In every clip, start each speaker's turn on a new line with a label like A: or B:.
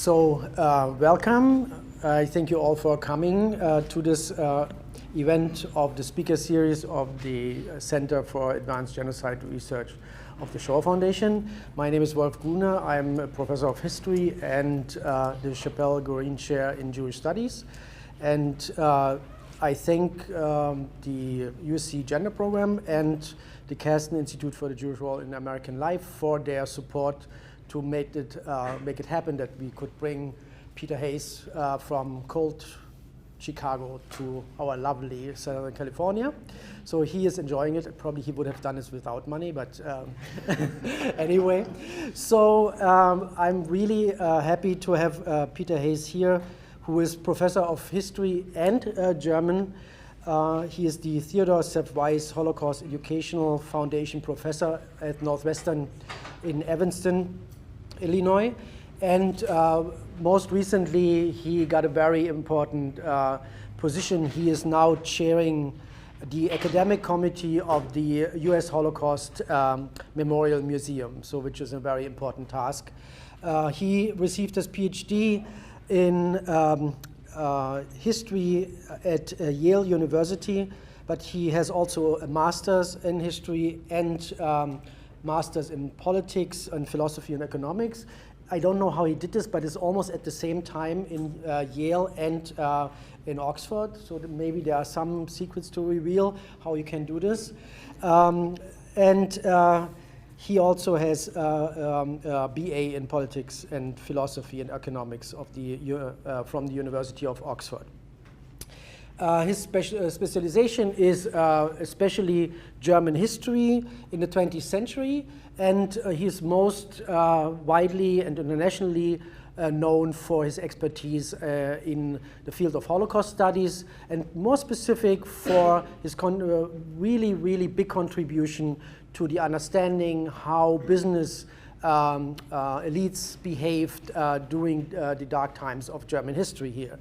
A: Welcome. I thank you all for coming to this event of the speaker series of the Center for Advanced Genocide Research of the Shoah Foundation. My name is Wolf Gruner. I'm a professor of history and the Chappell Green Chair in Jewish Studies. And I thank the USC Gender Program and the Kasten Institute for the Jewish Role in American Life for their support to make it happen that we could bring Peter Hayes from cold Chicago to our lovely Southern California. So he is enjoying it. Probably he would have done this without money, but anyway. So I'm really happy to have Peter Hayes here, who is professor of history and German. He is the Theodore Weiss Holocaust Educational Foundation professor at Northwestern in Evanston, Illinois. And most recently, he got a very important position. He is now chairing the academic committee of the US Holocaust Memorial Museum, so which is a very important task. He received his PhD in history at Yale University, but he has also a master's in history and master's in politics and philosophy and economics. I don't know how he did this, but it's almost at the same time in Yale and in Oxford. So maybe there are some secrets to reveal how you can do this. He also has a BA in politics and philosophy and economics of from the University of Oxford. His specialization is especially German history in the 20th century, and he is most widely and internationally known for his expertise in the field of Holocaust studies, and more specific for his really, really big contribution to the understanding how business elites behaved during the dark times of German history here.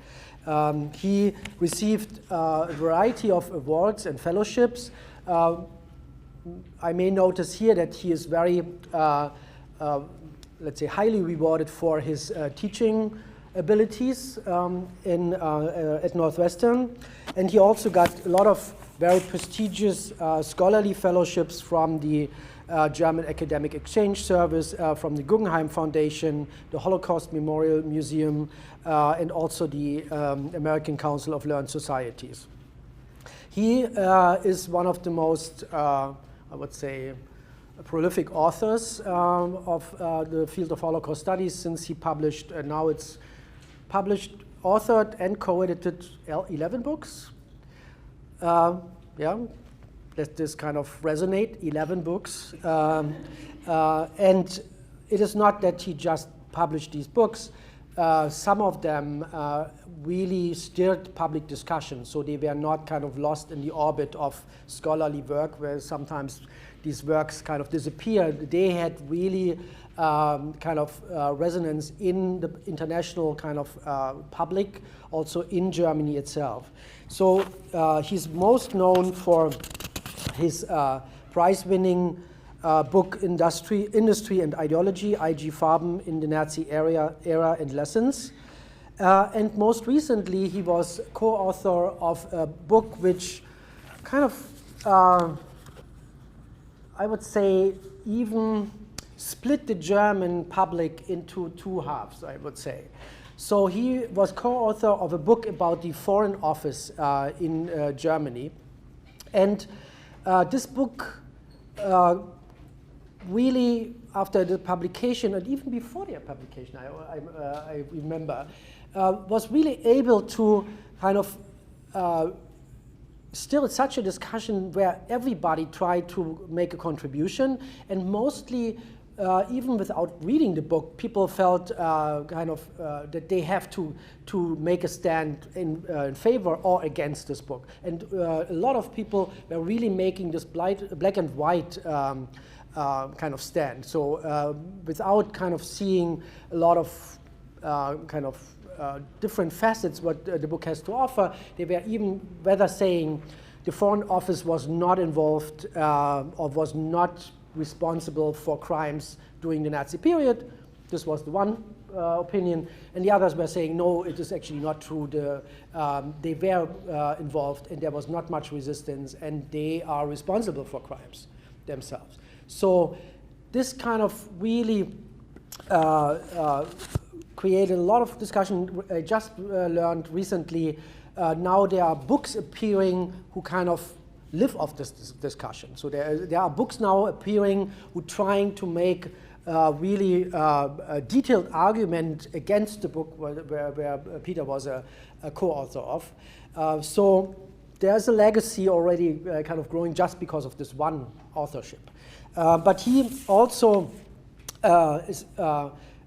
A: He received a variety of awards and fellowships. I may notice here that he is very, let's say, highly rewarded for his teaching abilities at Northwestern. And he also got a lot of very prestigious scholarly fellowships from the German Academic Exchange Service, from the Guggenheim Foundation, the Holocaust Memorial Museum, and also the American Council of Learned Societies. He is one of the most, I would say, prolific authors of the field of Holocaust studies, since he published, now it's published, authored, and co-edited 11 books. Yeah. Let this kind of resonate, 11 books. And it is not that he just published these books. Some of them really stirred public discussion, so they were not kind of lost in the orbit of scholarly work, where sometimes these works kind of disappear. They had really kind of resonance in the international kind of public, also in Germany itself. So he's most known for his prize-winning book, Industry and Ideology, IG Farben in the Nazi Era and Lessons. And most recently, he was co-author of a book which kind of, I would say, even split the German public into two halves, I would say. So he was co-author of a book about the Foreign Office in Germany. And this book really, after the publication, and even before their publication, I remember, was really able to kind of still such a discussion where everybody tried to make a contribution, and mostly, even without reading the book, people felt kind of that they have to make a stand in favor or against this book. And a lot of people were really making this black and white kind of stand. So without kind of seeing a lot of kind of different facets what the book has to offer, they were even whether saying the Foreign Office was not involved or was not responsible for crimes during the Nazi period. This was the one opinion, and the others were saying, no, it is actually not true. They were involved, and there was not much resistance, and they are responsible for crimes themselves. So this kind of really created a lot of discussion. I just learned recently, now there are books appearing who kind of live off this discussion. So there are books now appearing who trying to make really a detailed argument against the book where Peter was a co-author of. So there's a legacy already kind of growing just because of this one authorship. But he also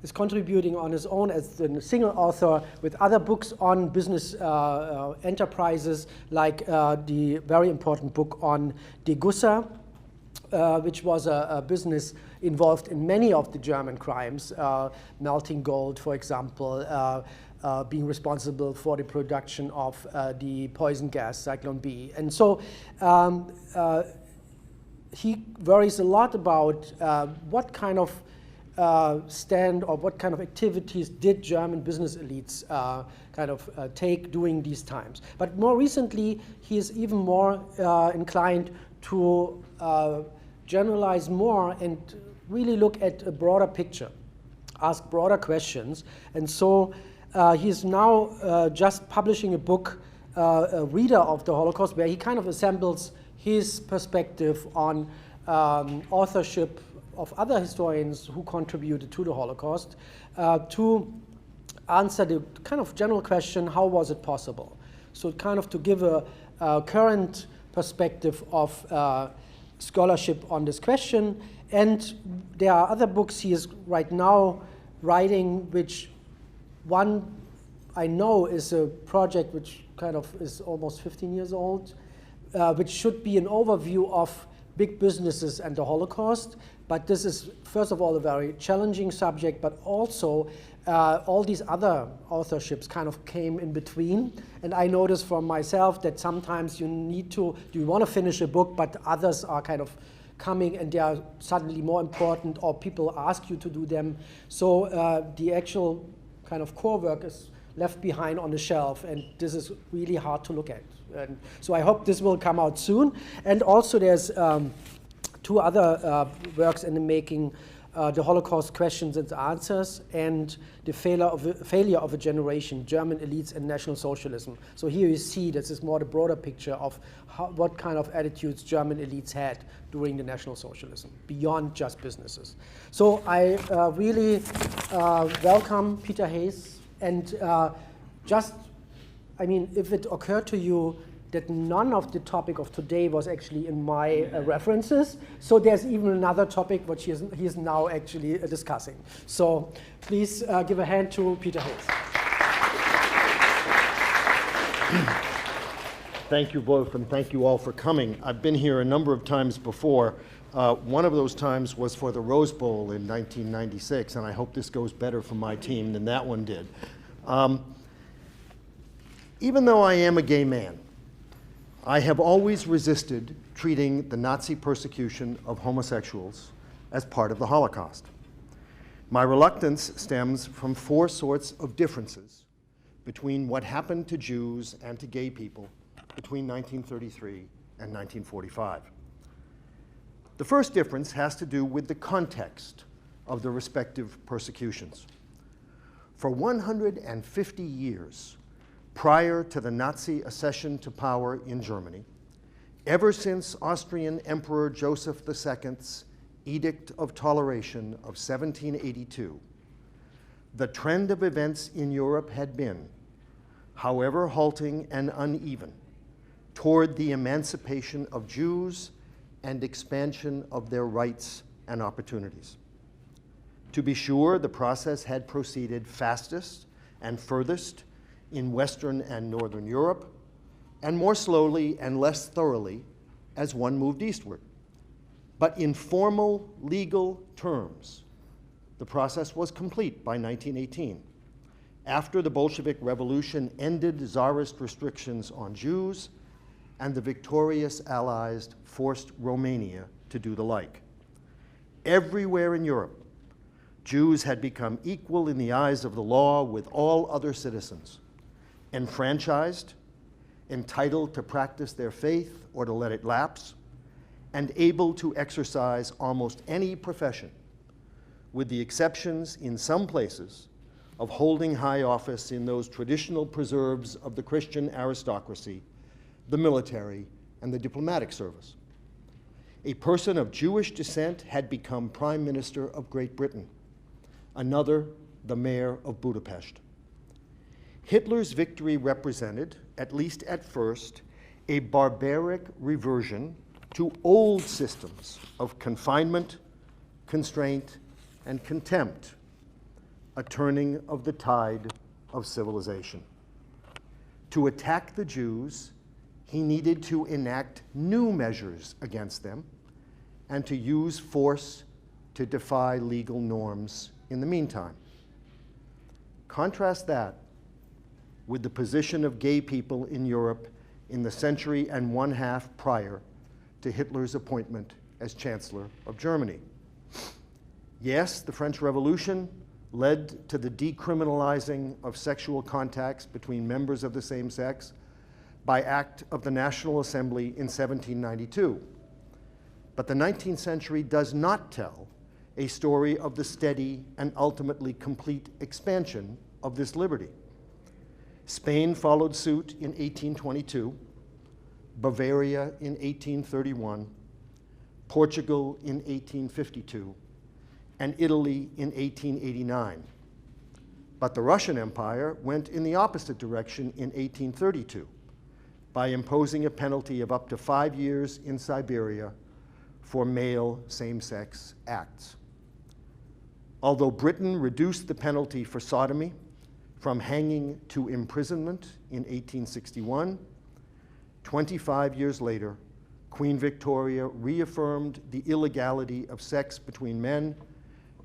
A: is contributing on his own as a single author with other books on business enterprises, like the very important book on Degussa, which was a business involved in many of the German crimes, melting gold, for example, being responsible for the production of the poison gas, Zyklon B. And so he worries a lot about what kind of stand or what kind of activities did German business elites kind of take during these times. But more recently, he is even more inclined to generalize more and really look at a broader picture, ask broader questions. And so he is now just publishing a book, a reader of the Holocaust, where he kind of assembles his perspective on authorship of other historians who contributed to the Holocaust to answer the kind of general question, how was it possible? So kind of to give a current perspective of scholarship on this question. And there are other books he is right now writing, which one I know is a project which kind of is almost 15 years old, which should be an overview of big businesses and the Holocaust. But this is, first of all, a very challenging subject, but also all these other authorships kind of came in between. And I noticed for myself that sometimes you want to finish a book, but others are kind of coming and they are suddenly more important, or people ask you to do them. So the actual kind of core work is left behind on the shelf, and this is really hard to look at. And so I hope this will come out soon. And also there's two other works in the making, The Holocaust Questions and Answers, and The Failure of a Generation, German Elites and National Socialism. So here you see this is more the broader picture of what kind of attitudes German elites had during the National Socialism, beyond just businesses. So I really welcome Peter Hayes, and I mean, if it occurred to you that none of the topic of today was actually in my references, so there's even another topic which he is now actually discussing. So please give a hand to Peter Hayes.
B: Thank you both, and thank you all for coming. I've been here a number of times before. One of those times was for the Rose Bowl in 1996, and I hope this goes better for my team than that one did. Even though I am a gay man, I have always resisted treating the Nazi persecution of homosexuals as part of the Holocaust. My reluctance stems from four sorts of differences between what happened to Jews and to gay people between 1933 and 1945. The first difference has to do with the context of the respective persecutions. For 150 years, prior to the Nazi accession to power in Germany, ever since Austrian Emperor Joseph II's Edict of Toleration of 1782, the trend of events in Europe had been, however halting and uneven, toward the emancipation of Jews and expansion of their rights and opportunities. To be sure, the process had proceeded fastest and furthest in Western and Northern Europe, and more slowly and less thoroughly as one moved eastward. But in formal legal terms, the process was complete by 1918, after the Bolshevik Revolution ended Tsarist restrictions on Jews, and the victorious Allies forced Romania to do the like. Everywhere in Europe, Jews had become equal in the eyes of the law with all other citizens, enfranchised, entitled to practice their faith or to let it lapse, and able to exercise almost any profession, with the exceptions in some places of holding high office in those traditional preserves of the Christian aristocracy, the military, and the diplomatic service. A person of Jewish descent had become Prime Minister of Great Britain, another the Mayor of Budapest. Hitler's victory represented, at least at first, a barbaric reversion to old systems of confinement, constraint, and contempt, a turning of the tide of civilization. To attack the Jews, he needed to enact new measures against them and to use force to defy legal norms in the meantime. Contrast that with the position of gay people in Europe in the century and one half prior to Hitler's appointment as Chancellor of Germany. Yes, the French Revolution led to the decriminalizing of sexual contacts between members of the same sex by act of the National Assembly in 1792. But the 19th century does not tell a story of the steady and ultimately complete expansion of this liberty. Spain followed suit in 1822, Bavaria in 1831, Portugal in 1852, and Italy in 1889. But the Russian Empire went in the opposite direction in 1832 by imposing a penalty of up to 5 years in Siberia for male same-sex acts. Although Britain reduced the penalty for sodomy from hanging to imprisonment in 1861, 25 years later, Queen Victoria reaffirmed the illegality of sex between men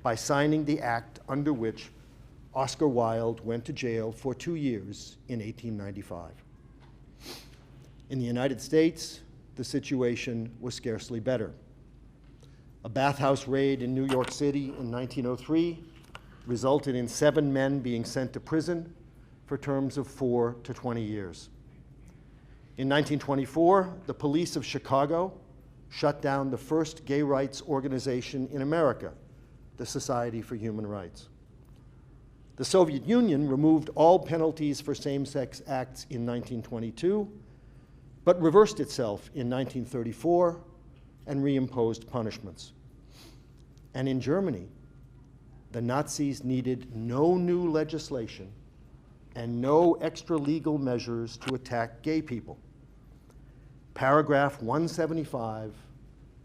B: by signing the act under which Oscar Wilde went to jail for 2 years in 1895. In the United States, the situation was scarcely better. A bathhouse raid in New York City in 1903 resulted in 7 men being sent to prison for terms of 4 to 20 years. In 1924, the police of Chicago shut down the first gay rights organization in America, the Society for Human Rights. The Soviet Union removed all penalties for same-sex acts in 1922, but reversed itself in 1934 and reimposed punishments. And in Germany, the Nazis needed no new legislation and no extra legal measures to attack gay people. Paragraph 175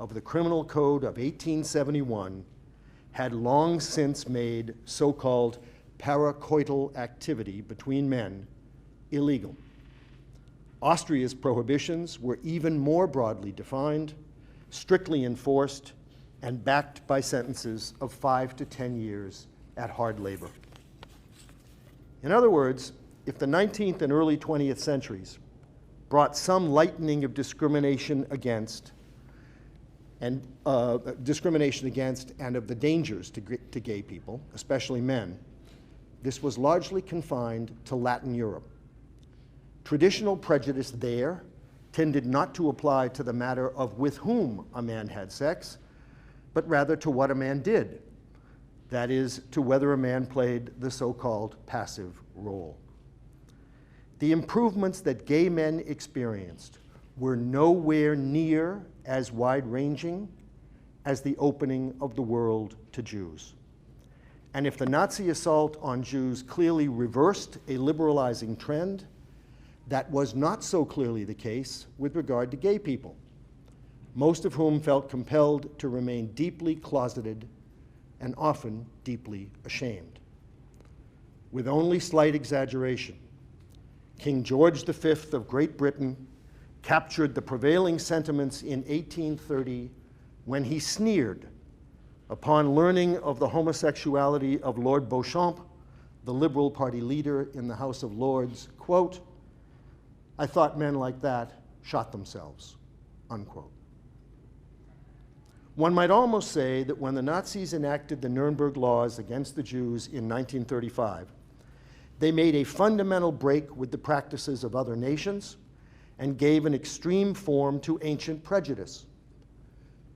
B: of the Criminal Code of 1871 had long since made so-called paracoital activity between men illegal. Austria's prohibitions were even more broadly defined, strictly enforced, and backed by sentences of 5 to 10 years at hard labor. In other words, if the 19th and early 20th centuries brought some lightening of discrimination against and of the dangers to gay people, especially men, this was largely confined to Latin Europe. Traditional prejudice there tended not to apply to the matter of with whom a man had sex, but rather to what a man did, that is, to whether a man played the so-called passive role. The improvements that gay men experienced were nowhere near as wide-ranging as the opening of the world to Jews. And if the Nazi assault on Jews clearly reversed a liberalizing trend, that was not so clearly the case with regard to gay people, most of whom felt compelled to remain deeply closeted and often deeply ashamed. With only slight exaggeration, King George V of Great Britain captured the prevailing sentiments in 1830 when he sneered upon learning of the homosexuality of Lord Beauchamp, the Liberal Party leader in the House of Lords, quote, "I thought men like that shot themselves," unquote. One might almost say that when the Nazis enacted the Nuremberg laws against the Jews in 1935, they made a fundamental break with the practices of other nations and gave an extreme form to ancient prejudice.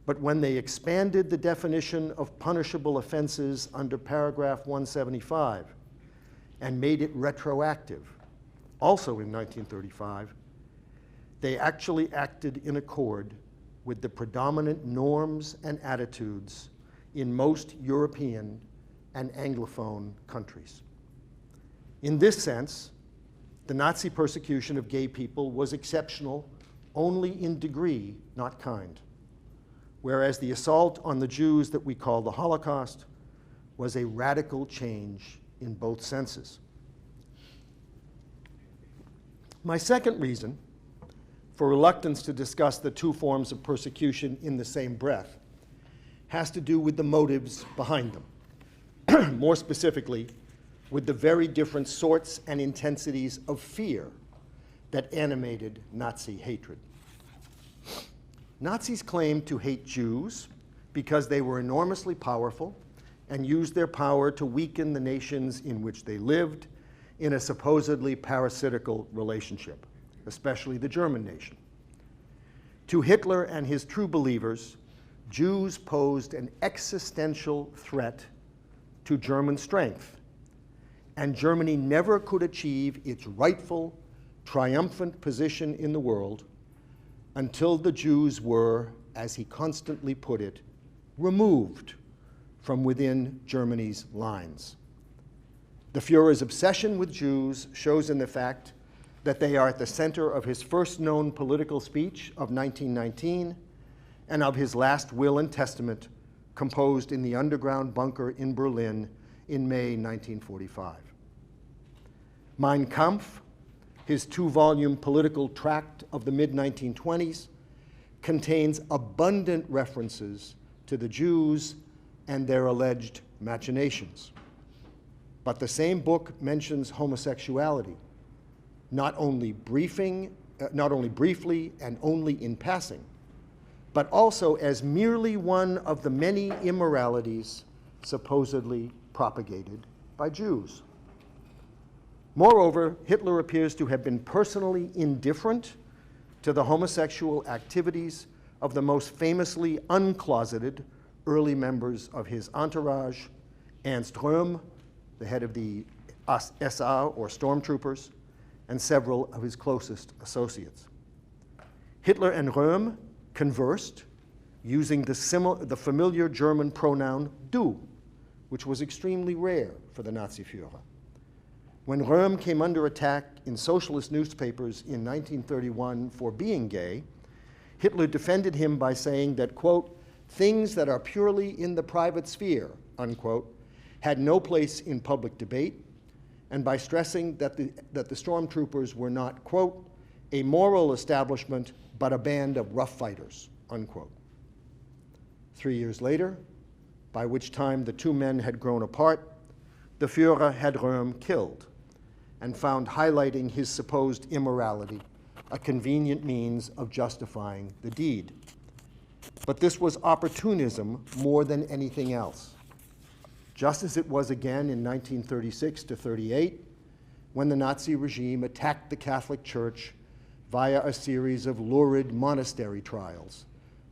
B: But when they expanded the definition of punishable offenses under paragraph 175 and made it retroactive, also in 1935, they actually acted in accord with the predominant norms and attitudes in most European and Anglophone countries. In this sense, the Nazi persecution of gay people was exceptional only in degree, not kind, whereas the assault on the Jews that we call the Holocaust was a radical change in both senses. My second reason for reluctance to discuss the two forms of persecution in the same breath has to do with the motives behind them. More specifically, with the very different sorts and intensities of fear that animated Nazi hatred. Nazis claimed to hate Jews because they were enormously powerful and used their power to weaken the nations in which they lived in a supposedly parasitical relationship, especially the German nation. To Hitler and his true believers, Jews posed an existential threat to German strength, and Germany never could achieve its rightful, triumphant position in the world until the Jews were, as he constantly put it, removed from within Germany's lines. The Führer's obsession with Jews shows in the fact that they are at the center of his first known political speech of 1919 and of his last will and testament composed in the underground bunker in Berlin in May 1945. Mein Kampf, his two-volume political tract of the mid-1920s, contains abundant references to the Jews and their alleged machinations. But the same book mentions homosexuality, not only briefly and only in passing, but also as merely one of the many immoralities supposedly propagated by Jews. Moreover, Hitler appears to have been personally indifferent to the homosexual activities of the most famously uncloseted early members of his entourage, Ernst Röhm, the head of the SA, or stormtroopers, and several of his closest associates. Hitler and Röhm conversed using the familiar German pronoun du, which was extremely rare for the Nazi Führer. When Röhm came under attack in socialist newspapers in 1931 for being gay, Hitler defended him by saying that, quote, things that are purely in the private sphere, unquote, had no place in public debate, and by stressing that the stormtroopers were not, quote, a moral establishment, but a band of rough fighters, unquote. 3 years later, by which time the two men had grown apart, the Führer had Röhm killed and found highlighting his supposed immorality a convenient means of justifying the deed. But this was opportunism more than anything else, just as it was again in 1936 to 38, when the Nazi regime attacked the Catholic Church via a series of lurid monastery trials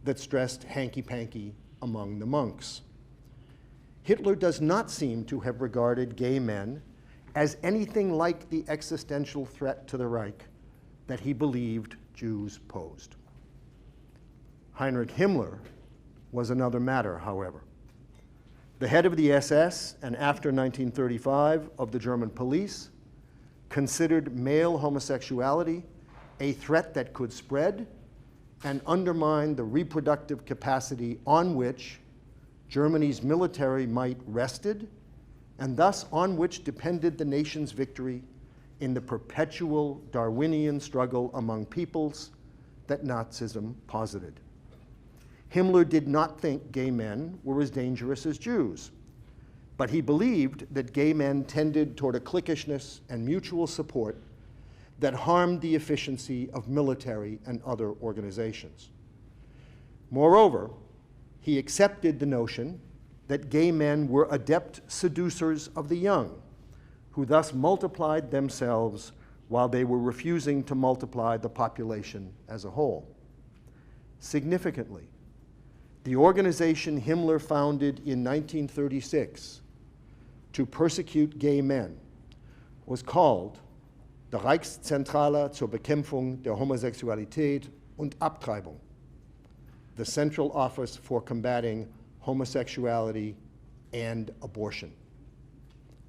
B: that stressed hanky-panky among the monks. Hitler does not seem to have regarded gay men as anything like the existential threat to the Reich that he believed Jews posed. Heinrich Himmler was another matter, however. The head of the SS, and after 1935 of the German police, considered male homosexuality a threat that could spread and undermine the reproductive capacity on which Germany's military might rested, and thus on which depended the nation's victory in the perpetual Darwinian struggle among peoples that Nazism posited. Himmler did not think gay men were as dangerous as Jews, but he believed that gay men tended toward a cliquishness and mutual support that harmed the efficiency of military and other organizations. Moreover, he accepted the notion that gay men were adept seducers of the young, who thus multiplied themselves while they were refusing to multiply the population as a whole. Significantly, the organization Himmler founded in 1936 to persecute gay men was called the Reichszentrale zur Bekämpfung der Homosexualität und Abtreibung, the Central Office for Combating Homosexuality and Abortion.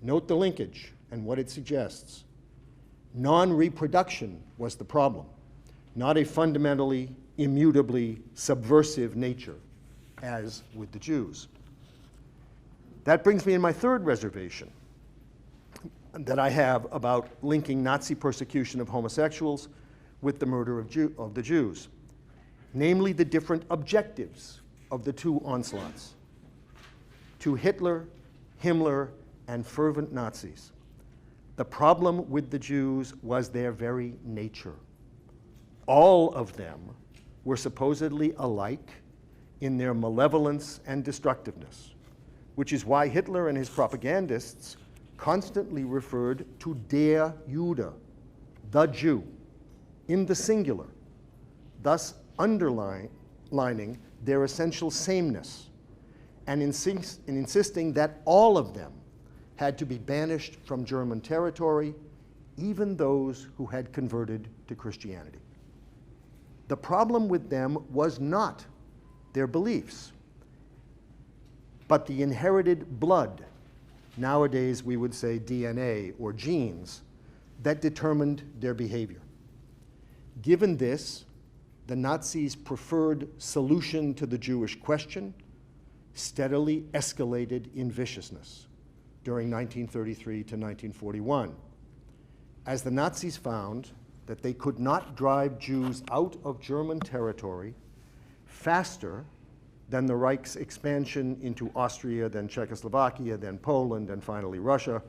B: Note the linkage and what it suggests. Non-reproduction was the problem, not a fundamentally, immutably subversive nature, as with the Jews. That brings me to my third reservation that I have about linking Nazi persecution of homosexuals with the murder of the Jews, namely the different objectives of the two onslaughts. To Hitler, Himmler, and fervent Nazis, the problem with the Jews was their very nature. All of them were supposedly alike in their malevolence and destructiveness, which is why Hitler and his propagandists constantly referred to der Jude, the Jew, in the singular, thus underlining their essential sameness and insisting that all of them had to be banished from German territory, even those who had converted to Christianity. The problem with them was not their beliefs, but the inherited blood, nowadays we would say DNA or genes, that determined their behavior. Given this, the Nazis' preferred solution to the Jewish question steadily escalated in viciousness during 1933 to 1941, as the Nazis found that they could not drive Jews out of German territory faster than the Reich's expansion into Austria, then Czechoslovakia, then Poland, and finally Russia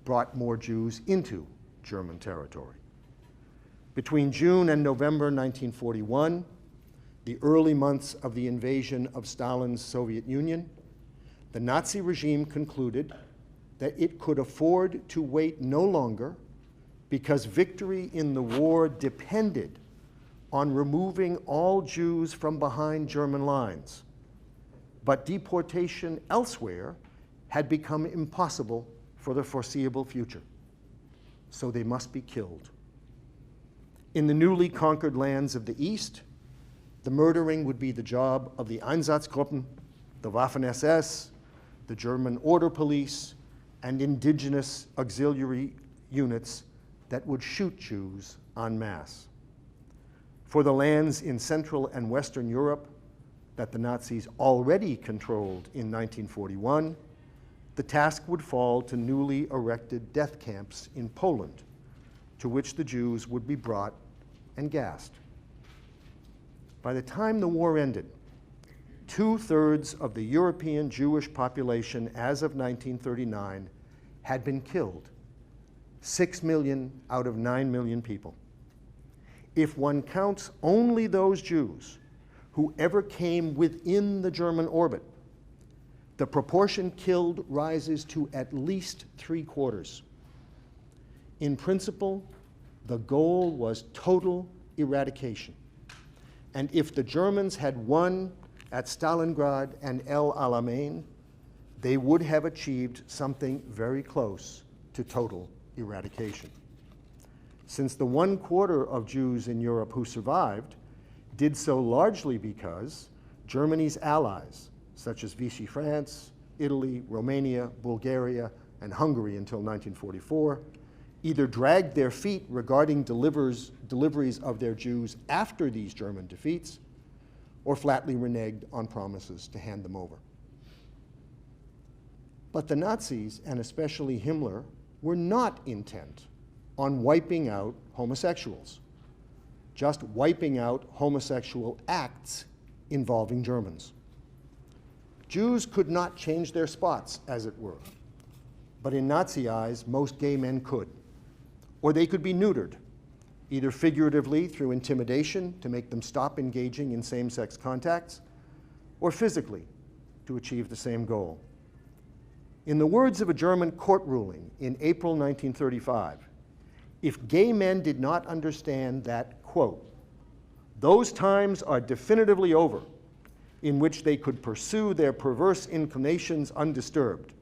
B: brought more Jews into German territory. Between June and November 1941, the early months of the invasion of Stalin's Soviet Union, the Nazi regime concluded that it could afford to wait no longer because victory in the war depended on removing all Jews from behind German lines. But deportation elsewhere had become impossible for the foreseeable future. So they must be killed. In the newly conquered lands of the East, the murdering would be the job of the Einsatzgruppen, the Waffen-SS, the German Order Police, and indigenous auxiliary units that would shoot Jews en masse. For the lands in Central and Western Europe that the Nazis already controlled in 1941, the task would fall to newly erected death camps in Poland, to which the Jews would be brought and gassed. By the time the war ended, 2/3 of the European Jewish population as of 1939 had been killed, 6 million out of 9 million people. If one counts only those Jews who ever came within the German orbit, the proportion killed rises to at least 3/4. In principle, the goal was total eradication. And if the Germans had won at Stalingrad and El Alamein, they would have achieved something very close to total eradication. Since the 1/4 of Jews in Europe who survived did so largely because Germany's allies, such as Vichy France, Italy, Romania, Bulgaria, and Hungary until 1944, either dragged their feet regarding deliveries of their Jews after these German defeats, or flatly reneged on promises to hand them over. But the Nazis, and especially Himmler, were not intent on wiping out homosexuals, just wiping out homosexual acts involving Germans. Jews could not change their spots, as it were, but in Nazi eyes, most gay men could. Or they could be neutered, either figuratively through intimidation to make them stop engaging in same-sex contacts, or physically to achieve the same goal. In the words of a German court ruling in April 1935, if gay men did not understand that, quote, those times are definitively over in which they could pursue their perverse inclinations undisturbed,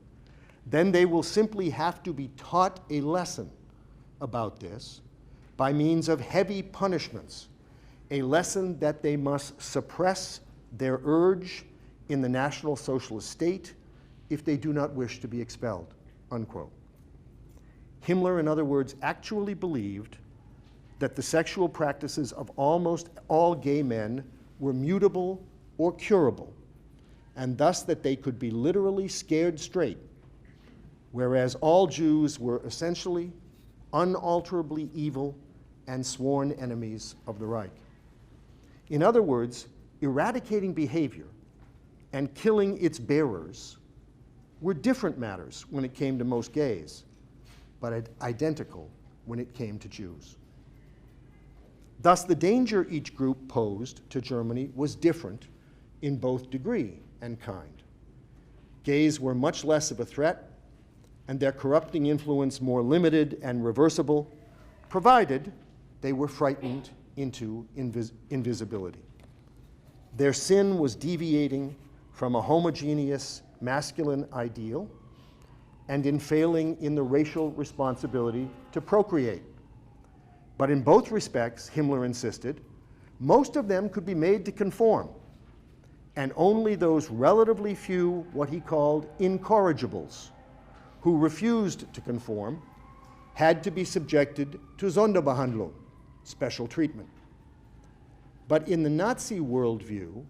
B: then they will simply have to be taught a lesson about this by means of heavy punishments, a lesson that they must suppress their urge in the National Socialist state if they do not wish to be expelled, unquote. Himmler, in other words, actually believed that the sexual practices of almost all gay men were mutable or curable, and thus that they could be literally scared straight, whereas all Jews were essentially unalterably evil and sworn enemies of the Reich. In other words, eradicating behavior and killing its bearers were different matters when it came to most gays, but identical when it came to Jews. Thus, the danger each group posed to Germany was different in both degree and kind. Gays were much less of a threat, and their corrupting influence more limited and reversible, provided they were frightened into invisibility. Their sin was deviating from a homogeneous masculine ideal and in failing in the racial responsibility to procreate. But in both respects, Himmler insisted, most of them could be made to conform, and only those relatively few, what he called incorrigibles, who refused to conform, had to be subjected to Sonderbehandlung, special treatment. But in the Nazi worldview,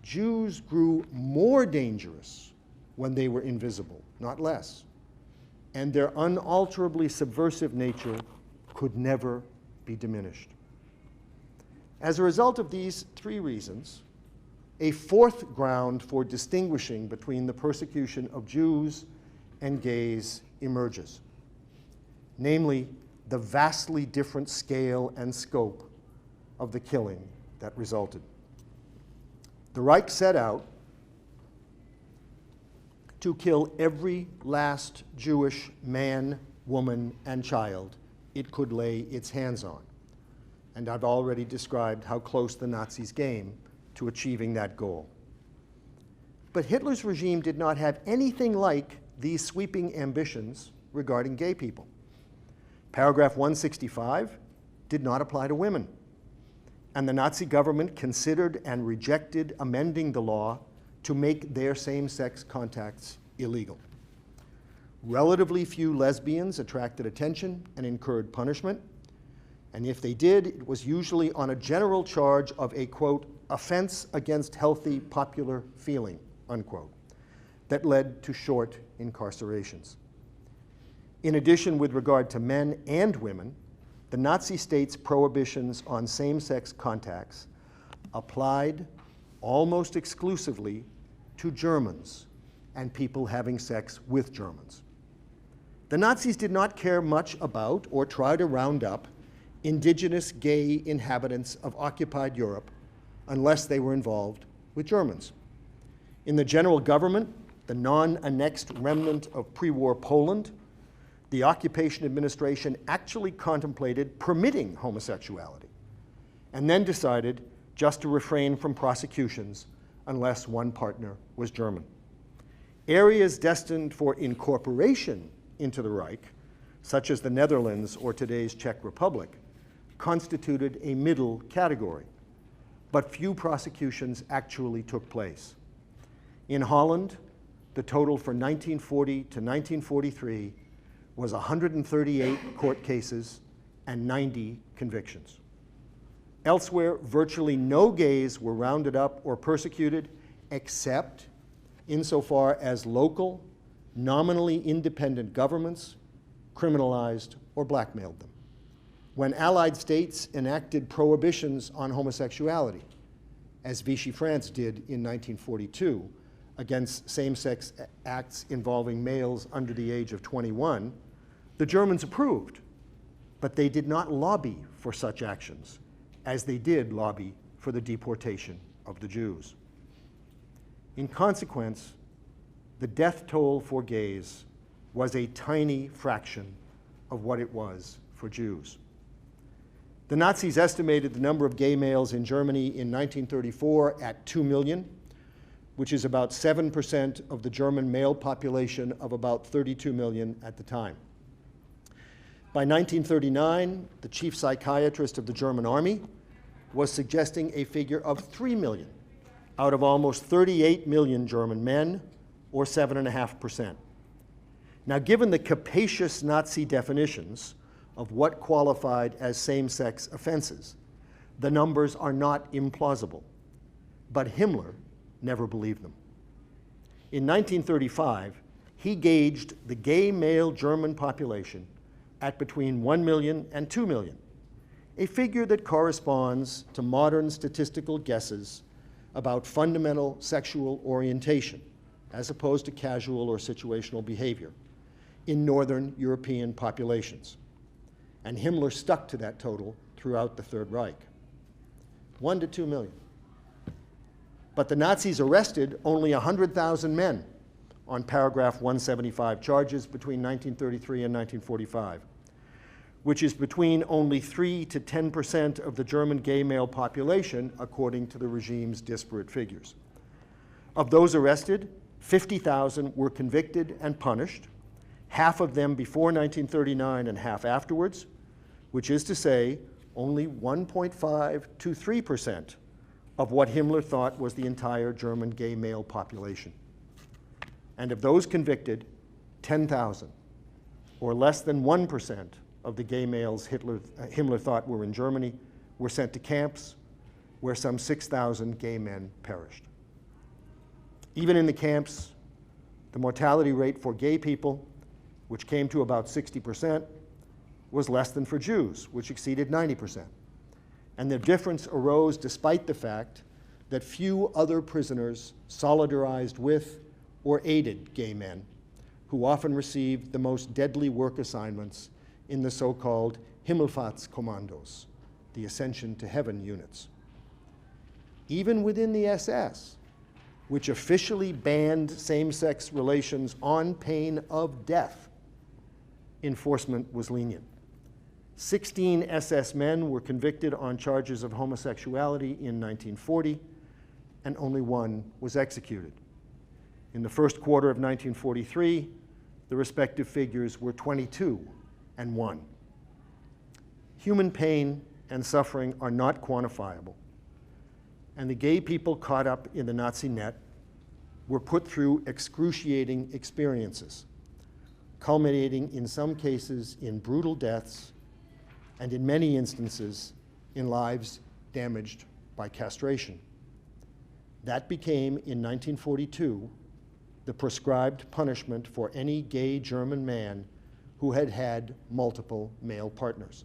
B: Jews grew more dangerous when they were invisible, not less, and their unalterably subversive nature could never be diminished. As a result of these three reasons, a fourth ground for distinguishing between the persecution of Jews and gays emerges, namely the vastly different scale and scope of the killing that resulted. The Reich set out to kill every last Jewish man, woman, and child it could lay its hands on. And I've already described how close the Nazis came to achieving that goal. But Hitler's regime did not have anything like these sweeping ambitions regarding gay people. Paragraph 165 did not apply to women, and the Nazi government considered and rejected amending the law to make their same-sex contacts illegal. Relatively few lesbians attracted attention and incurred punishment, and if they did, it was usually on a general charge of a, quote, offense against healthy popular feeling, unquote, that led to short incarcerations. In addition, with regard to men and women, the Nazi state's prohibitions on same-sex contacts applied almost exclusively to Germans and people having sex with Germans. The Nazis did not care much about or try to round up indigenous gay inhabitants of occupied Europe unless they were involved with Germans. In the general government, the non-annexed remnant of pre-war Poland, the occupation administration actually contemplated permitting homosexuality and then decided just to refrain from prosecutions unless one partner was German. Areas destined for incorporation into the Reich, such as the Netherlands or today's Czech Republic, constituted a middle category, but few prosecutions actually took place. In Holland, the total for 1940 to 1943 was 138 court cases and 90 convictions. Elsewhere, virtually no gays were rounded up or persecuted, except insofar as local, nominally independent governments criminalized or blackmailed them. When Allied states enacted prohibitions on homosexuality, as Vichy France did in 1942 against same-sex acts involving males under the age of 21, the Germans approved, but they did not lobby for such actions, as they did lobby for the deportation of the Jews. In consequence, the death toll for gays was a tiny fraction of what it was for Jews. The Nazis estimated the number of gay males in Germany in 1934 at 2 million, which is about 7% of the German male population of about 32 million at the time. By 1939, the chief psychiatrist of the German army was suggesting a figure of 3 million out of almost 38 million German men, or 7.5%. Now, given the capacious Nazi definitions of what qualified as same-sex offenses, the numbers are not implausible. But Himmler never believed them. In 1935, he gauged the gay male German population at between 1 million and 2 million, a figure that corresponds to modern statistical guesses about fundamental sexual orientation, as opposed to casual or situational behavior, in Northern European populations. And Himmler stuck to that total throughout the Third Reich. 1 to 2 million. But the Nazis arrested only 100,000 men on paragraph 175 charges between 1933 and 1945, which is between only 3 to 10% of the German gay male population, according to the regime's disparate figures. Of those arrested, 50,000 were convicted and punished, half of them before 1939 and half afterwards, which is to say only 1.5 to 3% of what Himmler thought was the entire German gay male population. And of those convicted, 10,000, or less than 1% of the gay males Himmler thought were in Germany, were sent to camps where some 6,000 gay men perished. Even in the camps, the mortality rate for gay people, which came to about 60%, was less than for Jews, which exceeded 90%. And the difference arose despite the fact that few other prisoners solidarized with or aided gay men, who often received the most deadly work assignments in the so-called Himmelfahrtskommandos, the Ascension to Heaven units. Even within the SS, which officially banned same-sex relations on pain of death, enforcement was lenient. 16 SS men were convicted on charges of homosexuality in 1940, and only 1 was executed. In the first quarter of 1943, the respective figures were 22 and 1. Human pain and suffering are not quantifiable, and the gay people caught up in the Nazi net were put through excruciating experiences, culminating in some cases in brutal deaths, and in many instances in lives damaged by castration. That became, in 1942, the prescribed punishment for any gay German man who had had multiple male partners.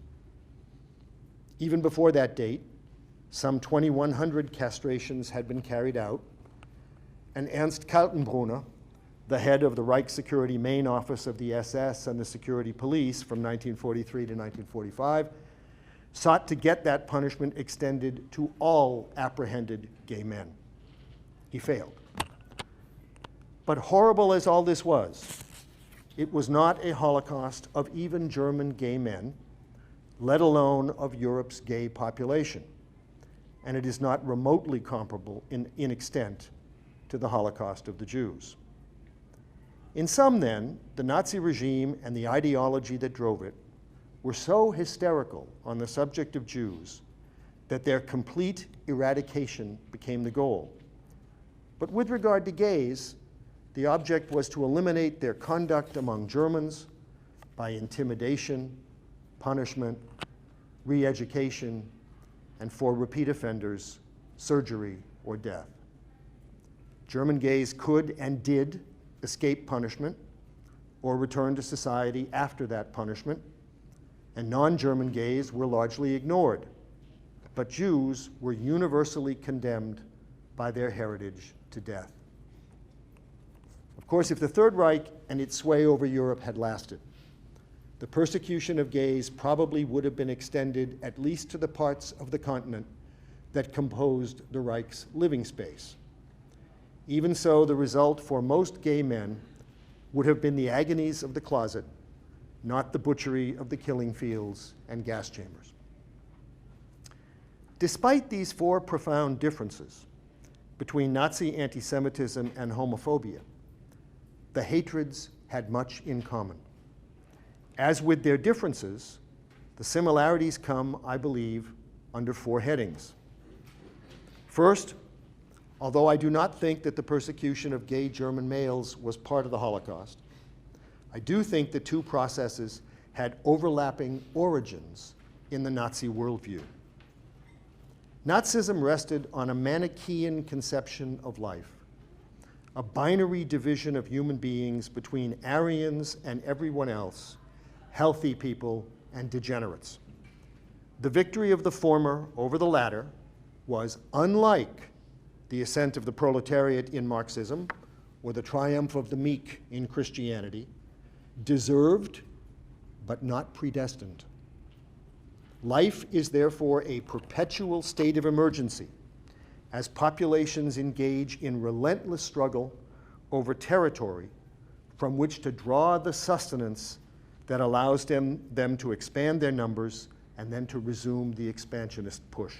B: Even before that date, some 2,100 castrations had been carried out, and Ernst Kaltenbrunner, the head of the Reich Security Main Office of the SS and the Security Police from 1943 to 1945, sought to get that punishment extended to all apprehended gay men. He failed. But horrible as all this was, it was not a Holocaust of even German gay men, let alone of Europe's gay population. And it is not remotely comparable in extent to the Holocaust of the Jews. In sum, then, the Nazi regime and the ideology that drove it were so hysterical on the subject of Jews that their complete eradication became the goal. But with regard to gays, the object was to eliminate their conduct among Germans by intimidation, punishment, re-education, and for repeat offenders, surgery or death. German gays could and did escape punishment or return to society after that punishment, and non-German gays were largely ignored, but Jews were universally condemned by their heritage to death. Of course, if the Third Reich and its sway over Europe had lasted, the persecution of gays probably would have been extended at least to the parts of the continent that composed the Reich's living space. Even so, the result for most gay men would have been the agonies of the closet, not the butchery of the killing fields and gas chambers. Despite these four profound differences between Nazi anti-Semitism and homophobia, the hatreds had much in common. As with their differences, the similarities come, I believe, under four headings. First, although I do not think that the persecution of gay German males was part of the Holocaust, I do think the two processes had overlapping origins in the Nazi worldview. Nazism rested on a Manichaean conception of life, a binary division of human beings between Aryans and everyone else, healthy people and degenerates. The victory of the former over the latter was unlike the ascent of the proletariat in Marxism or the triumph of the meek in Christianity, deserved but not predestined. Life is therefore a perpetual state of emergency as populations engage in relentless struggle over territory from which to draw the sustenance that allows them to expand their numbers and then to resume the expansionist push.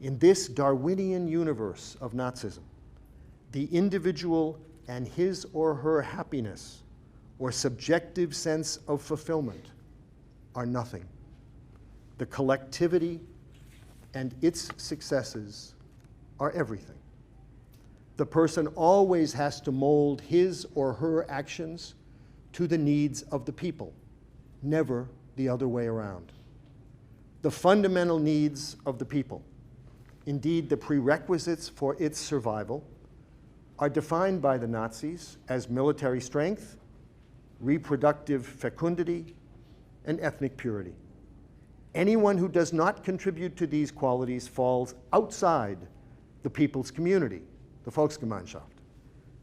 B: In this Darwinian universe of Nazism, the individual and his or her happiness or subjective sense of fulfillment are nothing. The collectivity and its successes are everything. The person always has to mold his or her actions to the needs of the people, never the other way around. The fundamental needs of the people, indeed the prerequisites for its survival, are defined by the Nazis as military strength, reproductive fecundity, and ethnic purity. Anyone who does not contribute to these qualities falls outside the people's community, the Volksgemeinschaft,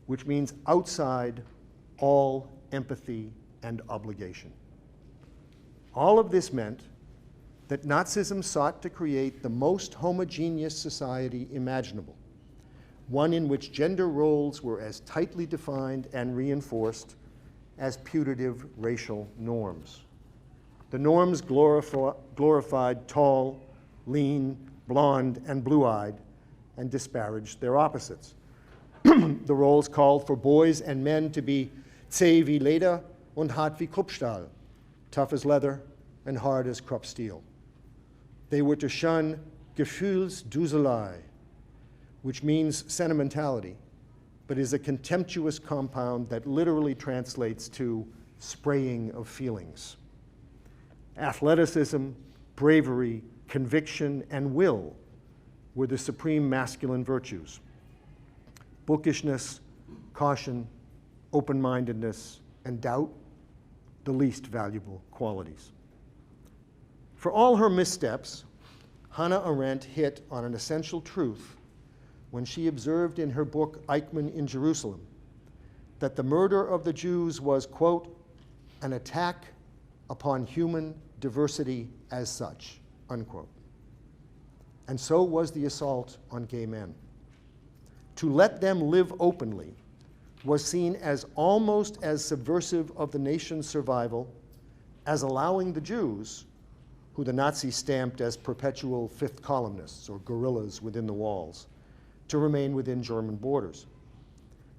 B: which means outside all empathy and obligation. All of this meant that Nazism sought to create the most homogeneous society imaginable, one in which gender roles were as tightly defined and reinforced as putative racial norms. The norms glorified tall, lean, blonde, and blue-eyed, and disparaged their opposites. The roles called for boys and men to be zäh wie Leder und hart wie Kruppstahl, tough as leather and hard as Krupp steel. They were to shun Gefühlsduselei, which means sentimentality, but is a contemptuous compound that literally translates to spraying of feelings. Athleticism, bravery, conviction, and will were the supreme masculine virtues. Bookishness, caution, open-mindedness, and doubt, the least valuable qualities. For all her missteps, Hannah Arendt hit on an essential truth when she observed in her book Eichmann in Jerusalem that the murder of the Jews was, quote, an attack upon human diversity as such, unquote. And so was the assault on gay men. To let them live openly was seen as almost as subversive of the nation's survival as allowing the Jews, who the Nazis stamped as perpetual fifth columnists or guerrillas within the walls, to remain within German borders.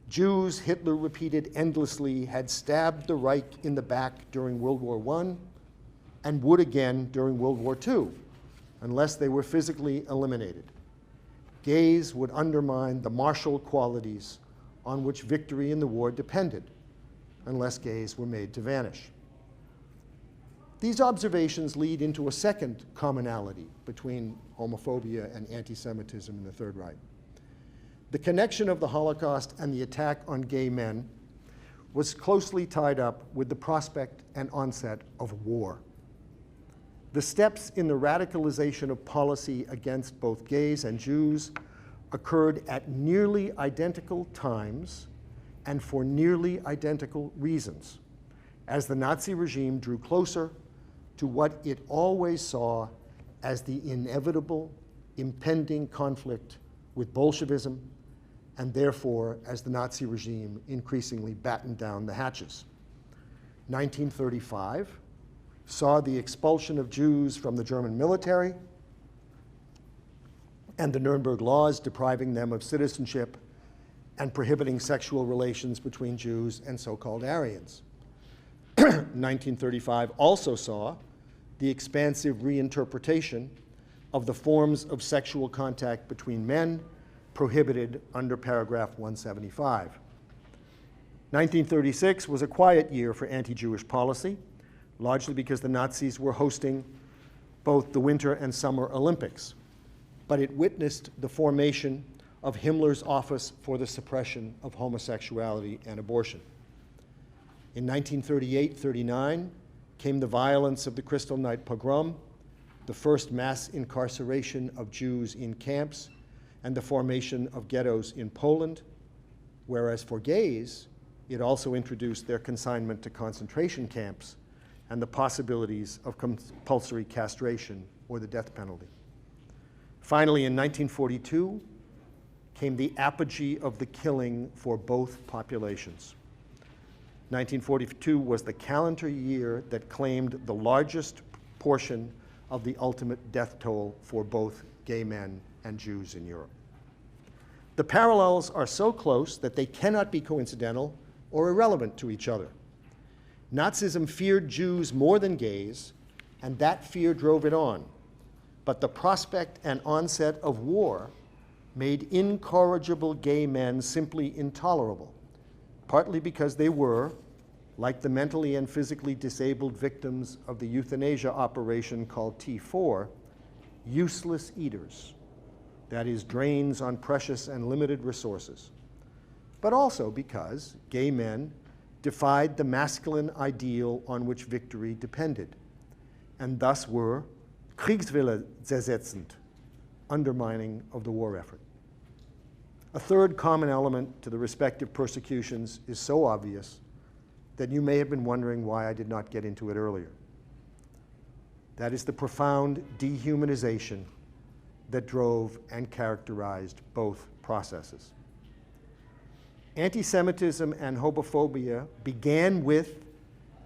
B: Jews, Hitler repeated endlessly, had stabbed the Reich in the back during World War I and would again during World War II, unless they were physically eliminated. Gays would undermine the martial qualities on which victory in the war depended, unless gays were made to vanish. These observations lead into a second commonality between homophobia and anti-Semitism in the Third Reich. The connection of the Holocaust and the attack on gay men was closely tied up with the prospect and onset of war. The steps in the radicalization of policy against both gays and Jews occurred at nearly identical times and for nearly identical reasons, as the Nazi regime drew closer to what it always saw as the inevitable, impending conflict with Bolshevism and therefore as the Nazi regime increasingly battened down the hatches. 1935 saw the expulsion of Jews from the German military and the Nuremberg laws depriving them of citizenship and prohibiting sexual relations between Jews and so-called Aryans. 1935 also saw the expansive reinterpretation of the forms of sexual contact between men prohibited under paragraph 175. 1936 was a quiet year for anti-Jewish policy, largely because the Nazis were hosting both the Winter and Summer Olympics, but it witnessed the formation of Himmler's Office for the Suppression of Homosexuality and Abortion. In 1938-39 came the violence of the Kristallnacht pogrom, the first mass incarceration of Jews in camps, and the formation of ghettos in Poland, whereas for gays, it also introduced their consignment to concentration camps and the possibilities of compulsory castration or the death penalty. Finally, in 1942, came the apogee of the killing for both populations. 1942 was the calendar year that claimed the largest portion of the ultimate death toll for both gay men and Jews in Europe. The parallels are so close that they cannot be coincidental or irrelevant to each other. Nazism feared Jews more than gays, and that fear drove it on. But the prospect and onset of war made incorrigible gay men simply intolerable, partly because they were, like the mentally and physically disabled victims of the euthanasia operation called T4, useless eaters, that is, drains on precious and limited resources, but also because gay men defied the masculine ideal on which victory depended, and thus were Kriegswille zersetzend, undermining of the war effort. A third common element to the respective persecutions is so obvious that you may have been wondering why I did not get into it earlier. That is the profound dehumanization that drove and characterized both processes. Antisemitism and homophobia began with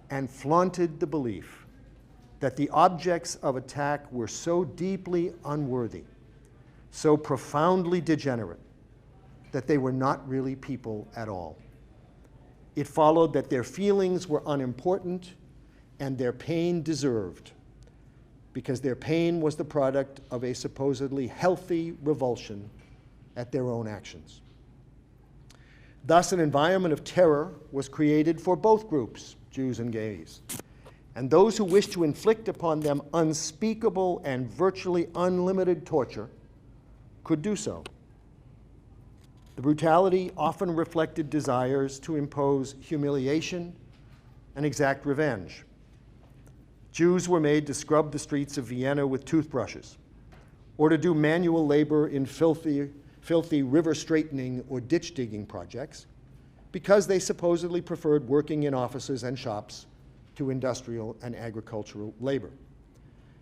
B: and flaunted the belief that the objects of attack were so deeply unworthy, so profoundly degenerate, that they were not really people at all. It followed that their feelings were unimportant and their pain deserved, because their pain was the product of a supposedly healthy revulsion at their own actions. Thus, an environment of terror was created for both groups, Jews and gays, and those who wished to inflict upon them unspeakable and virtually unlimited torture could do so. The brutality often reflected desires to impose humiliation and exact revenge. Jews were made to scrub the streets of Vienna with toothbrushes, or to do manual labor in filthy river straightening or ditch digging projects, because they supposedly preferred working in offices and shops to industrial and agricultural labor.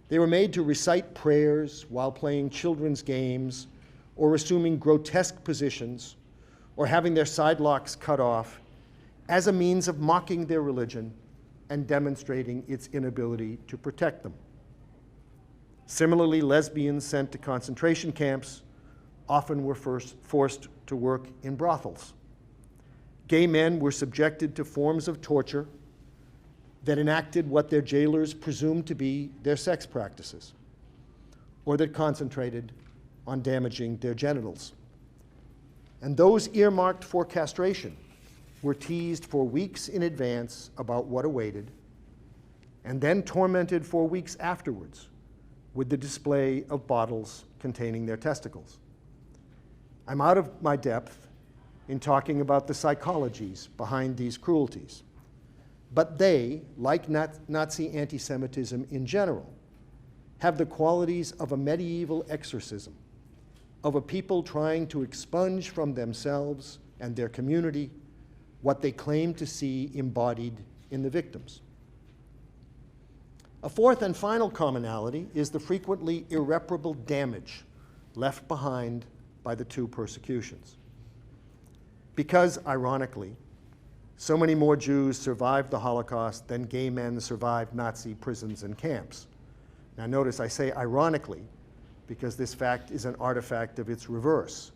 B: They were made to recite prayers while playing children's games, or assuming grotesque positions, or having their side locks cut off, as a means of mocking their religion and demonstrating its inability to protect them. Similarly, lesbians sent to concentration camps often were forced to work in brothels. Gay men were subjected to forms of torture that enacted what their jailers presumed to be their sex practices, or that concentrated on damaging their genitals. And those earmarked for castration were teased for weeks in advance about what awaited, and then tormented for weeks afterwards with the display of bottles containing their testicles. I'm out of my depth in talking about the psychologies behind these cruelties, but they, like Nazi anti-Semitism in general, have the qualities of a medieval exorcism, of a people trying to expunge from themselves and their community what they claim to see embodied in the victims. A fourth and final commonality is the frequently irreparable damage left behind by the two persecutions. because, ironically, so many more Jews survived the Holocaust than gay men survived Nazi prisons and camps. Now notice I say ironically, because this fact is an artifact of its reverse.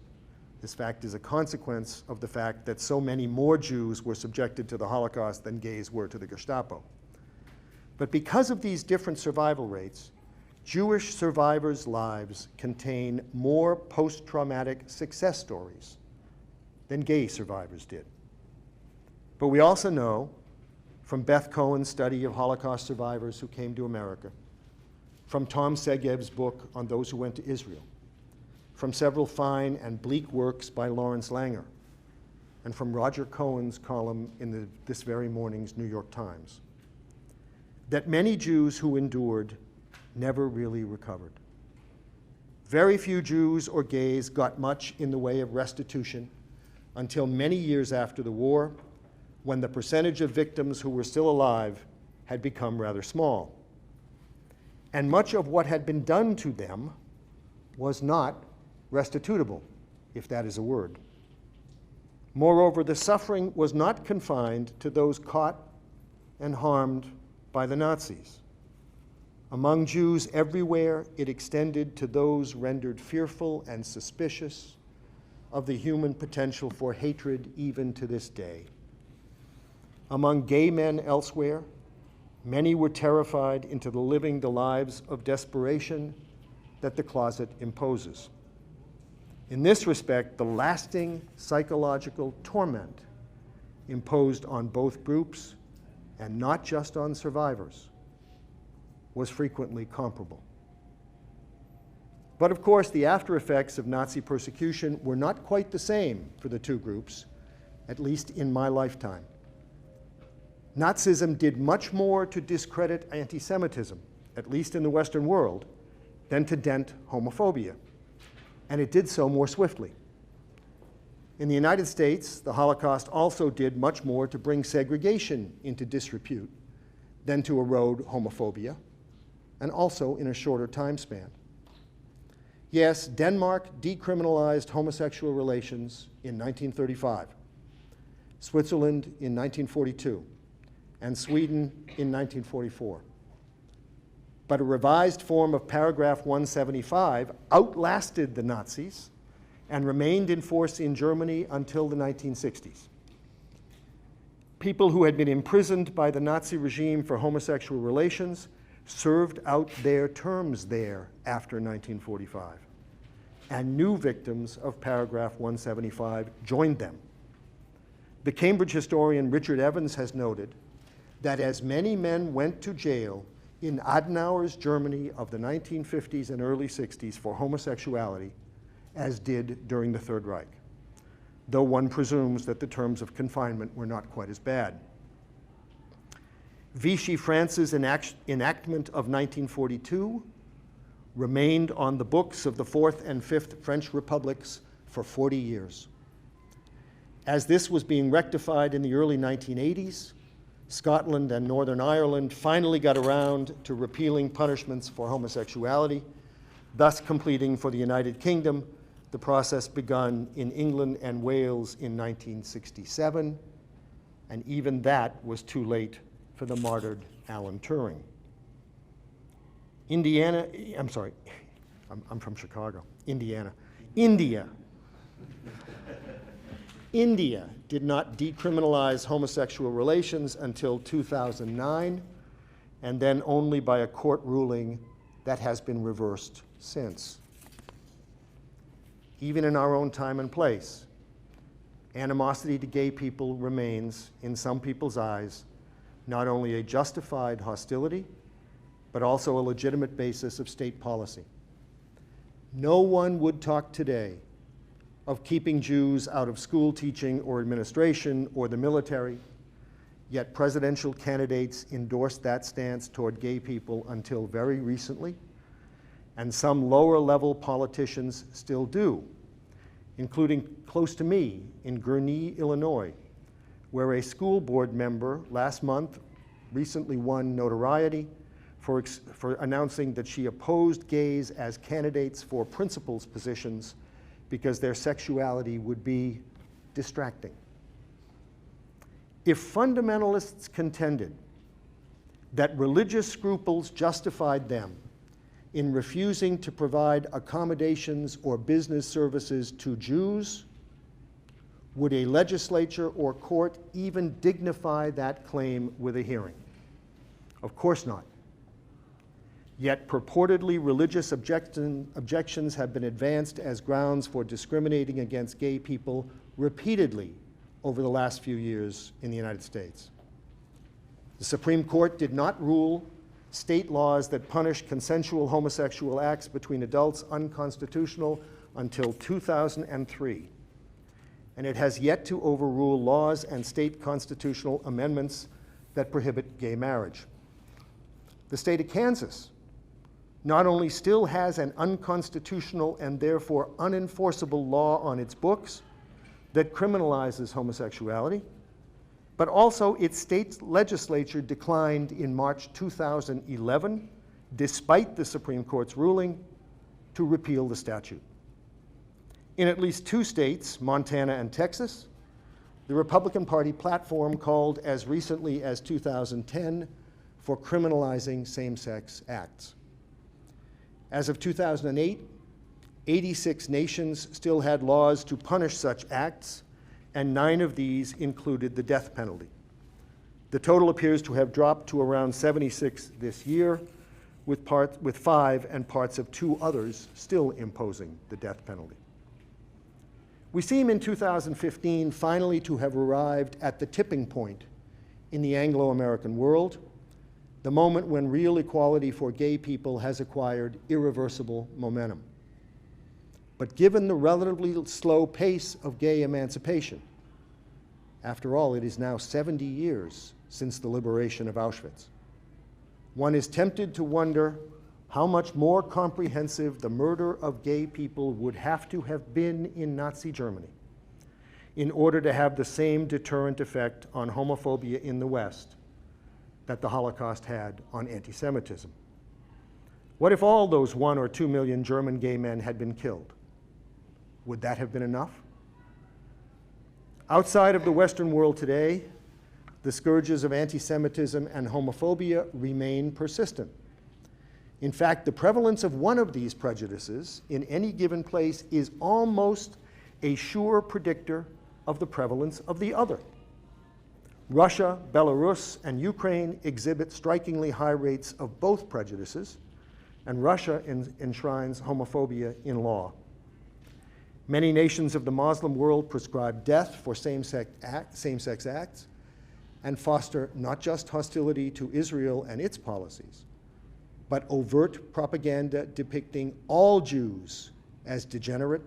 B: This fact is a consequence of the fact that so many more Jews were subjected to the Holocaust than gays were to the Gestapo. But because of these different survival rates, Jewish survivors' lives contain more post-traumatic success stories than gay survivors did. But we also know from Beth Cohen's study of Holocaust survivors who came to America, from Tom Segev's book on those who went to Israel, from several fine and bleak works by Lawrence Langer, and from Roger Cohen's column in this very morning's New York Times, that many Jews who endured never really recovered. Very few Jews or gays got much in the way of restitution until many years after the war, when the percentage of victims who were still alive had become rather small. And much of what had been done to them was not restitutable, if that is a word. Moreover, the suffering was not confined to those caught and harmed by the Nazis. Among Jews everywhere, it extended to those rendered fearful and suspicious of the human potential for hatred even to this day. Among gay men elsewhere, many were terrified into living the lives of desperation that the closet imposes. In this respect, the lasting psychological torment imposed on both groups, and not just on survivors, was frequently comparable. But of course, the after effects of Nazi persecution were not quite the same for the two groups, at least in my lifetime. Nazism did much more to discredit anti-Semitism, at least in the Western world, than to dent homophobia, and it did so more swiftly. In the United States, the Holocaust also did much more to bring segregation into disrepute than to erode homophobia, and also in a shorter time span. Yes, Denmark decriminalized homosexual relations in 1935, Switzerland in 1942, and Sweden in 1944. But a revised form of paragraph 175 outlasted the Nazis and remained in force in Germany until the 1960s. People who had been imprisoned by the Nazi regime for homosexual relations served out their terms there after 1945, and new victims of paragraph 175 joined them. The Cambridge historian Richard Evans has noted that as many men went to jail in Adenauer's Germany of the 1950s and early 60s for homosexuality as did during the Third Reich, though one presumes that the terms of confinement were not quite as bad. Vichy France's enactment of 1942 remained on the books of the Fourth and Fifth French Republics for 40 years. As this was being rectified in the early 1980s, Scotland and Northern Ireland finally got around to repealing punishments for homosexuality, thus completing for the United Kingdom the process begun in England and Wales in 1967, and even that was too late for the martyred Alan Turing. I'm from Chicago, Indiana. India did not decriminalize homosexual relations until 2009, and then only by a court ruling that has been reversed since. Even in our own time and place, animosity to gay people remains, in some people's eyes, not only a justified hostility, but also a legitimate basis of state policy. No one would talk today of keeping Jews out of school teaching or administration or the military, yet presidential candidates endorsed that stance toward gay people until very recently, and some lower-level politicians still do, including close to me in Gurnee, Illinois, where a school board member last month recently won notoriety for announcing that she opposed gays as candidates for principals positions because their sexuality would be distracting. If fundamentalists contended that religious scruples justified them in refusing to provide accommodations or business services to Jews, would a legislature or court even dignify that claim with a hearing? Of course not. Yet purportedly religious objections have been advanced as grounds for discriminating against gay people repeatedly over the last few years in the United States. The Supreme Court did not rule state laws that punish consensual homosexual acts between adults unconstitutional until 2003. And it has yet to overrule laws and state constitutional amendments that prohibit gay marriage. The state of Kansas not only still has an unconstitutional and therefore unenforceable law on its books that criminalizes homosexuality, but also its state legislature declined in March 2011, despite the Supreme Court's ruling, to repeal the statute. In at least 2 states, Montana and Texas, the Republican Party platform called as recently as 2010 for criminalizing same-sex acts. As of 2008, 86 nations still had laws to punish such acts, and 9 of these included the death penalty. The total appears to have dropped to around 76 this year, with 5 and parts of 2 others still imposing the death penalty. We seem in 2015 finally to have arrived at the tipping point in the Anglo-American world, the moment when real equality for gay people has acquired irreversible momentum. But given the relatively slow pace of gay emancipation, after all, it is now 70 years since the liberation of Auschwitz, one is tempted to wonder how much more comprehensive the murder of gay people would have to have been in Nazi Germany in order to have the same deterrent effect on homophobia in the West that the Holocaust had on anti-Semitism. What if all those 1 or 2 million German gay men had been killed? Would that have been enough? Outside of the Western world today, the scourges of anti-Semitism and homophobia remain persistent. In fact, the prevalence of one of these prejudices in any given place is almost a sure predictor of the prevalence of the other. Russia, Belarus, and Ukraine exhibit strikingly high rates of both prejudices, and Russia enshrines homophobia in law. Many nations of the Muslim world prescribe death for same-sex acts and foster not just hostility to Israel and its policies, but overt propaganda depicting all Jews as degenerate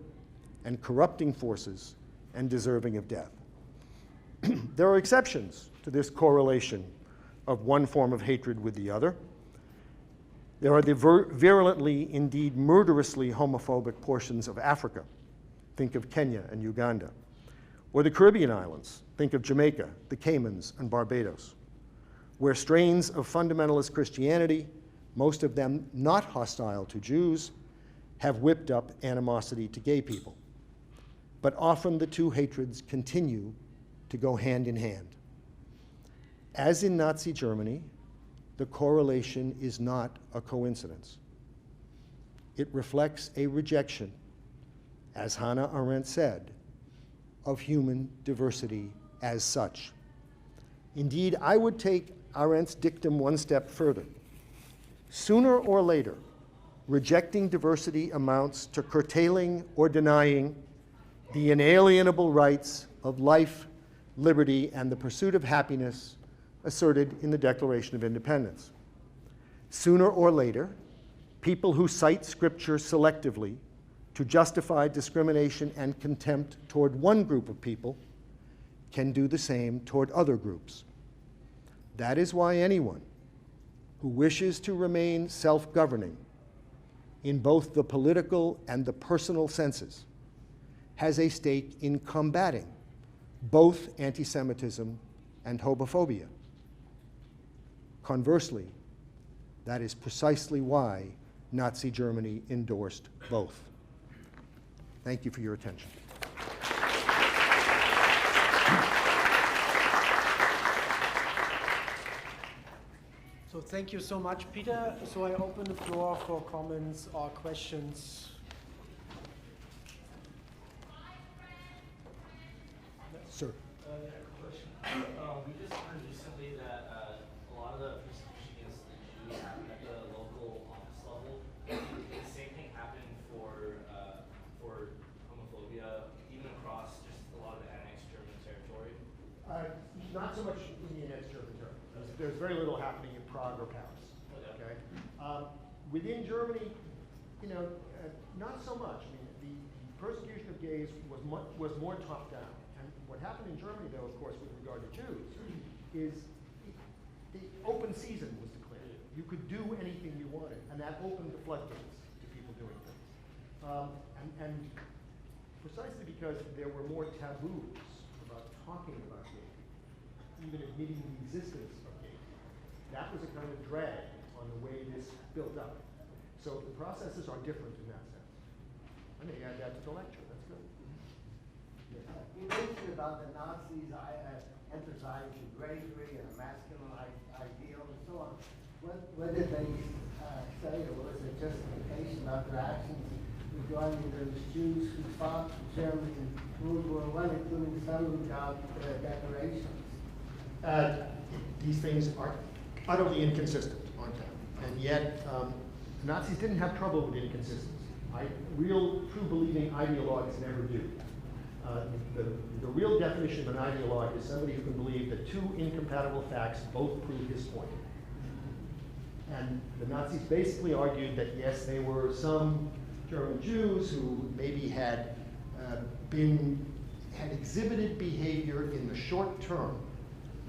B: and corrupting forces and deserving of death. There are exceptions to this correlation of one form of hatred with the other. There are the virulently, indeed murderously homophobic portions of Africa. Think of Kenya and Uganda. Or the Caribbean islands. Think of Jamaica, the Caymans, and Barbados, where strains of fundamentalist Christianity, most of them not hostile to Jews, have whipped up animosity to gay people. But often the two hatreds continue to go hand in hand. As in Nazi Germany, the correlation is not a coincidence. It reflects a rejection, as Hannah Arendt said, of human diversity as such. Indeed, I would take Arendt's dictum one step further. Sooner or later, rejecting diversity amounts to curtailing or denying the inalienable rights of life, liberty, and the pursuit of happiness asserted in the Declaration of Independence. Sooner or later, people who cite Scripture selectively to justify discrimination and contempt toward one group of people can do the same toward other groups. That is why anyone who wishes to remain self-governing in both the political and the personal senses has a stake in combating both anti-Semitism and homophobia. Conversely, that is precisely why Nazi Germany endorsed both. Thank you for your attention.
A: So thank you so much, Peter. So I open the floor for comments or questions.
B: Sir.
C: Question. We just heard recently that a lot of the persecution against the Jews happened at the local office level. Did the same thing happen for homophobia, even across just a lot of the annexed German territory?
B: Not so much in the annexed German territory. There's very little happening in Prague or Paris. Okay. Within Germany, not so much. I mean, the persecution of gays was more top down. And what happened in Germany, though, of course, with regard to Jews, is the open season was declared. You could do anything you wanted, and that opened the floodgates to people doing things. And precisely because there were more taboos about talking about gay people, even admitting the existence of gay people, that was a kind of drag on the way this built up. So the processes are different in that sense. I may add that to the lecture. That's good.
D: You mentioned about the Nazis emphasizing bravery and a masculine ideal and so on. What did they say, or was it justification about their actions regarding those Jews who fought the Germans in World War I, including some who got decorations?
B: These things are utterly inconsistent, aren't they? And yet, Nazis didn't have trouble with inconsistency. Real, true believing ideologues never do. The real definition of an ideologue is somebody who can believe that two incompatible facts both prove his point. And the Nazis basically argued that, yes, there were some German Jews who maybe had exhibited behavior in the short term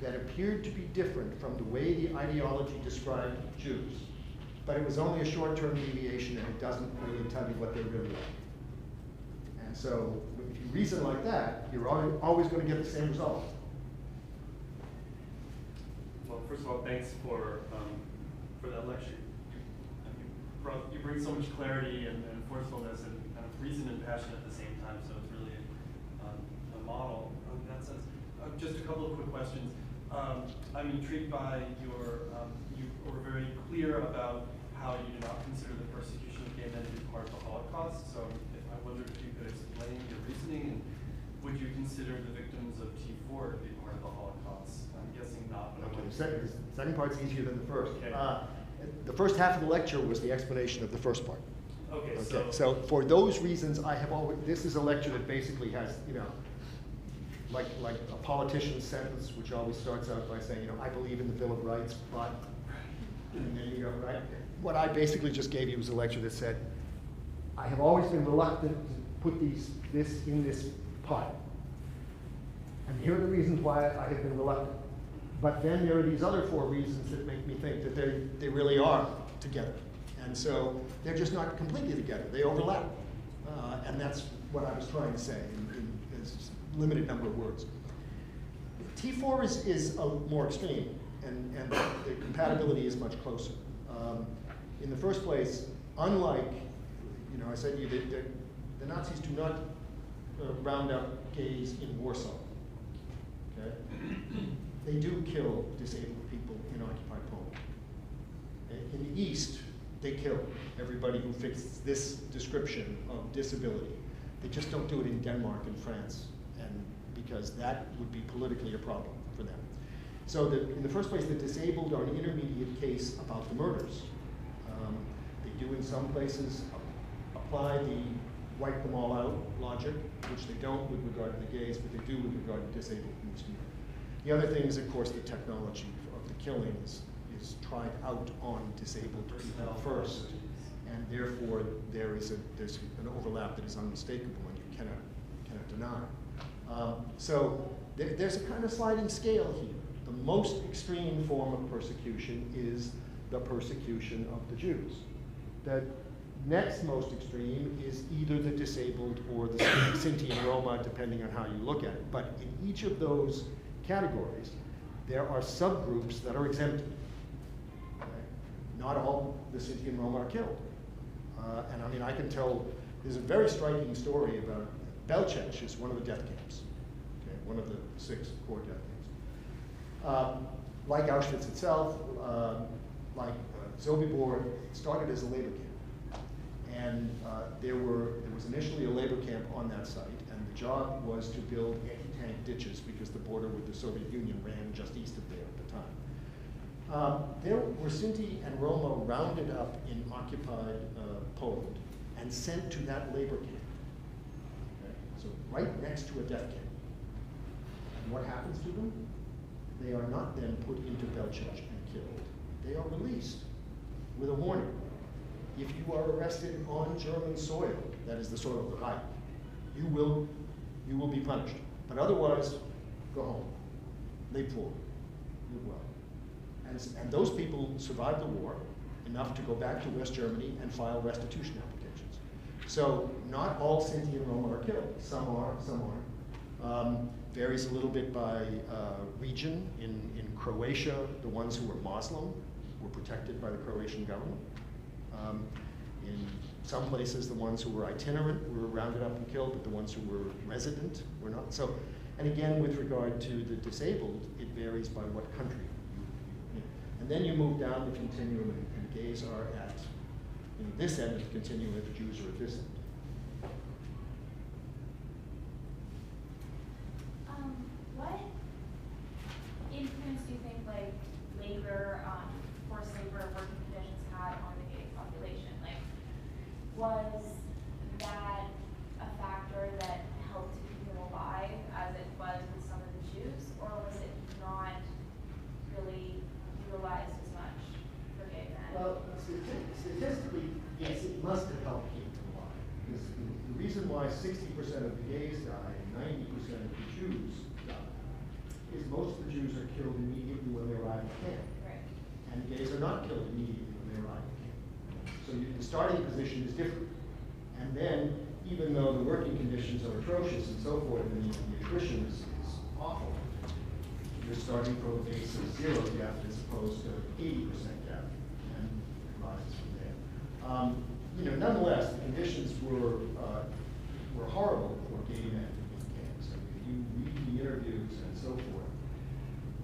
B: that appeared to be different from the way the ideology described Jews. But it was only a short-term deviation, and it doesn't really tell you what they're really like. And so if you reason like that, you're always going to get the same result.
E: Well, first of all, thanks for that lecture. You bring so much clarity and forcefulness and kind of reason and passion at the same time, so it's really a model in that sense. Just a couple of quick questions. I'm intrigued by you were very clear about how you do not consider the persecution of gay men to be part of the Holocaust. So I wondered if you could explain your reasoning, and would you consider the victims of T4 to be part of the Holocaust? I'm guessing not. But
B: Okay, the second part's easier than the first.
E: Okay.
B: The first half of the lecture was the explanation of the first part.
E: Okay,
B: Okay, so for those reasons, this is a lecture that basically has, like a politician's sentence, which always starts out by saying, I believe in the Bill of Rights, but, and then you go, right? What I basically just gave you was a lecture that said, I have always been reluctant to put this in this pot. And here are the reasons why I have been reluctant. But then there are these other four reasons that make me think that they really are together. And so they're just not completely together. They overlap. And that's what I was trying to say in a limited number of words. T4 is more extreme, and the compatibility is much closer. In the first place, unlike, I said to you that the Nazis do not round up gays in Warsaw. Okay? They do kill disabled people in occupied Poland. In the East, they kill everybody who fits this description of disability. They just don't do it in Denmark and France, and because that would be politically a problem for them. So in the first place, the disabled are an intermediate case about the murders. They do in some places apply the wipe them all out logic, which they don't with regard to the gays, but they do with regard to disabled people. The other thing is, of course, the technology of the killings is tried out on disabled people first, and therefore there's an overlap that is unmistakable and you cannot deny. So there's a kind of sliding scale here. The most extreme form of persecution is the persecution of the Jews. The next most extreme is either the disabled or the Sinti and Roma, depending on how you look at it. But in each of those categories, there are subgroups that are exempted. Okay? Not all the Sinti and Roma are killed. And I mean, I can tell, there's a very striking story about Belchech is one of the death camps. Okay? one of the 6 core death camps. Like Auschwitz itself, like Sobibor, started as a labor camp. And there was initially a labor camp on that site, and the job was to build anti-tank ditches because the border with the Soviet Union ran just east of there at the time. There were Sinti and Roma rounded up in occupied Poland and sent to that labor camp. Okay? So right next to a death camp. And what happens to them? They are not then put into Belchach and killed. They are released with a warning. If you are arrested on German soil, that is the soil of the Reich, you will be punished. But otherwise, go home. Live poor. Live well. And those people survived the war enough to go back to West Germany and file restitution applications. So not all Sinti and Roma are killed. Some are, some aren't. Varies a little bit by region. In Croatia, the ones who were Muslim were protected by the Croatian government. In some places, the ones who were itinerant were rounded up and killed, but the ones who were resident were not. So, and again, with regard to the disabled, it varies by what country you in. And then you move down the continuum, and gays are at this end of the continuum if Jews are at this end.
F: What influence do you think like labor, forced labor, working conditions had on the gay population? Like, was that a factor that helped keep them alive as it was with some of the Jews, or was it not really utilized as much for gay men?
B: Well, statistically, yes, it must have helped keep them alive. Because the reason why 60% of the gays die and 90% of the Jews die is most of the Jews are killed immediately when they arrive at camp.
F: Right.
B: And gays are not killed immediately when they arrive at camp. So the starting position is different. And then, even though the working conditions are atrocious and so forth, and the attrition is awful, you're starting from a base of 0 death as opposed to 80% death, and it rises from there. Nonetheless, the conditions were horrible for gay men in camps. I mean, if you read the interviews and so forth,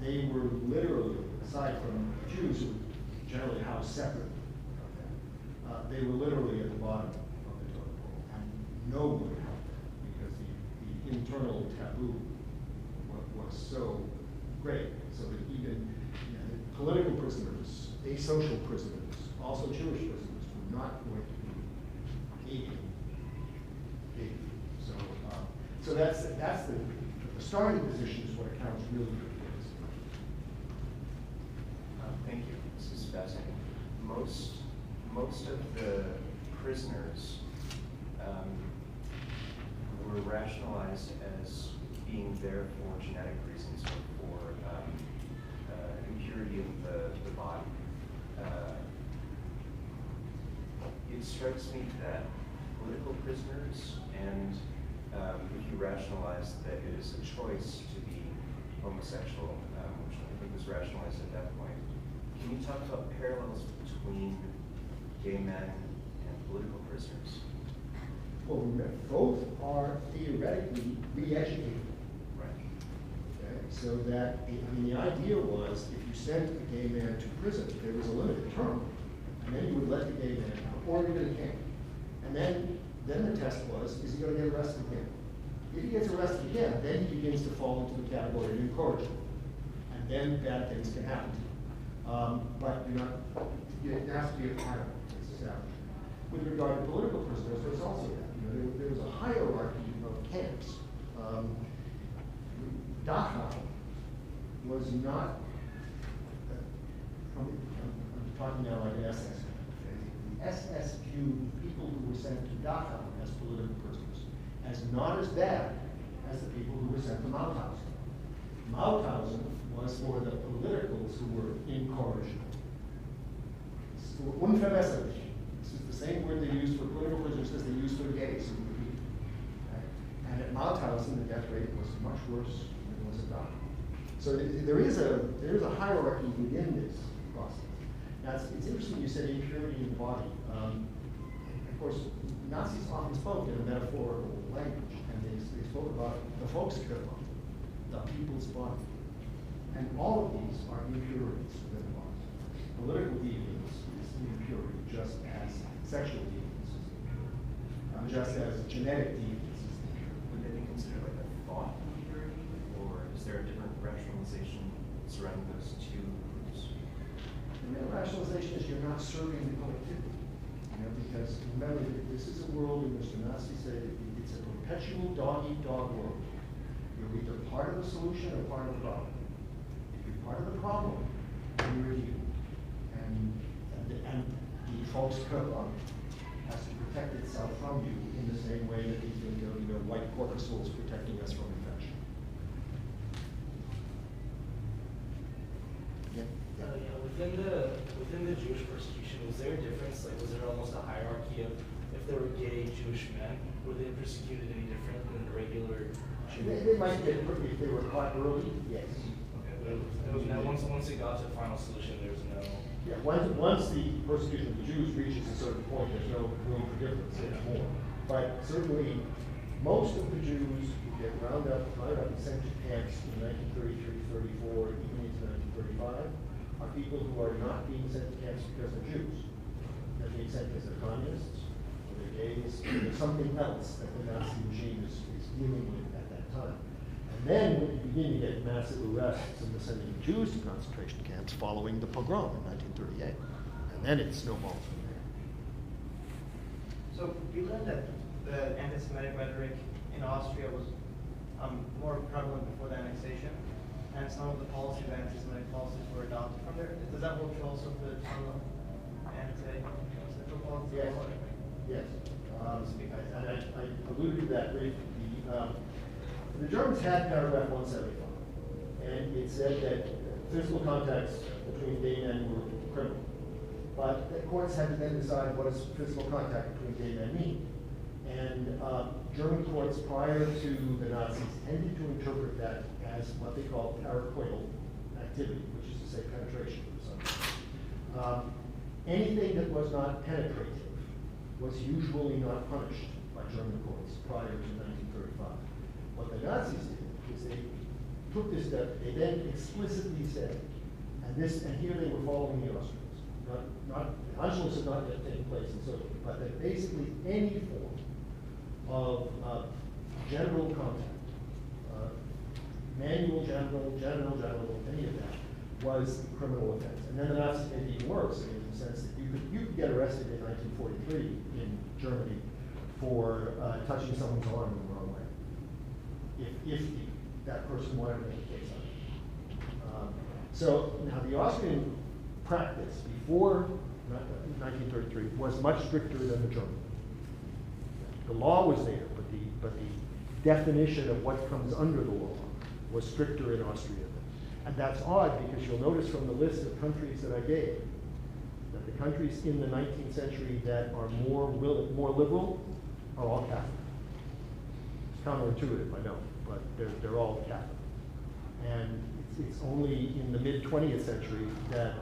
B: they were literally, aside from Jews who generally housed separately, they were literally at the bottom of the totem pole, and no one would help them because the internal taboo was so great, so that even political prisoners, asocial prisoners, also Jewish prisoners, were not going to be aided. So that's the starting position is what accounts really for this.
G: Thank you. This is fascinating. Most of the prisoners were rationalized as being there for genetic reasons or for impurity of the body. It strikes me that political prisoners and if you rationalize that it is a choice to be homosexual, which I think was rationalized at that point, can you talk about parallels between gay men and political prisoners?
B: Well, both are theoretically re-educated.
G: Right.
B: Okay? So that, the idea was if you sent a gay man to prison, there was a limited term, and then you would let the gay man out, or you would camp. And then the test was, is he going to get arrested again? If he gets arrested again, then he begins to fall into the category of incorrigible. And then bad things can happen to him. But it has to be a pattern that's established. With regard to political prisoners, there's also that. There was a hierarchy of camps. Dachau was not, I'm talking now like an SS. The SS viewed people who were sent to Dachau as political prisoners as not as bad as the people who were sent to Mauthausen. Mauthausen was for the politicals who were incorrigible. Unverbesserlich. This is the same word they used for political prisoners as they used for gays. And at Mauthausen, the death rate was much worse than it was at Dachau. So there is a hierarchy within this process. Now, it's interesting you said impurity in the body. Of course, Nazis often spoke in a metaphorical language, and they spoke about the Volkskörper, the people's body. And all of these are impurities within the body. Political deviance is an impurity, just as sexual deviance is an impurity, just as genetic deviance is an impurity.
G: Would they be considered like a thought impurity, or is there a different rationalization surrounding those two groups?
B: The real rationalization is you're not serving the collectivity. Because remember, this is a world in which the Nazis say that it's a perpetual dog-eat-dog world. You're either part of the solution or part of the problem. If you're part of the problem, then you're evil. And the Volksköpfe has to protect itself from you in the same way that these white corpuscles protecting us from infection.
C: Within the Jewish persecution, was there a difference? Like, was there almost a hierarchy of if there were gay Jewish men, were they persecuted any different than the regular Jews?
B: They might get if they were caught early, yes.
C: Okay, but it was now once it got to the final solution, there was no.
B: Yeah, once the persecution of the Jews reaches a certain point, there's no room for difference anymore. But certainly, most of the Jews who get rounded up and sent to camps in 1933, 34, even into 1935, are people who are not being sent to camps because they're Jews. They're being sent because they're communists, or they're gays, or there's something else that the Nazi regime is dealing with at that time. And then when you begin to get massive arrests and the sending of Jews to concentration camps following the pogrom in 1938. And then it snowballs from there.
H: So we learned that the anti-Semitic rhetoric in Austria was more prevalent before the annexation, and some of the policies, anti-Semitic policies, were adopted from there. Does that hold true also for some of the anti-Semitic policies?
B: Yes. Yes. And I alluded to that briefly. The Germans had paragraph 175, and it said that physical contacts between gay men were criminal. But the courts had to then decide what does physical contact between gay men mean. And German courts prior to the Nazis tended to interpret that as what they call paracoital activity, which is to say penetration of something. Anything that was not penetrative was usually not punished by German courts prior to 1935. What the Nazis did is they took this step, they then explicitly said, and here they were following the Austrians. The Anschluss had not yet taken place and so forth, but that basically any form of genital contact, manual, genital, any of that, was a criminal offense. And then the Nazis made it even worse, in the sense that you could get arrested in 1943 in Germany for touching someone's arm in the wrong way, if that person wanted to make a case of it. So now the Austrian practice before 1933 was much stricter than the German. The law was there, but the definition of what comes under the law was stricter in Austria. And that's odd because you'll notice from the list of countries that I gave that the countries in the 19th century that are more liberal are all Catholic. It's counterintuitive, I know, but they're all Catholic. And it's only in the mid-20th century that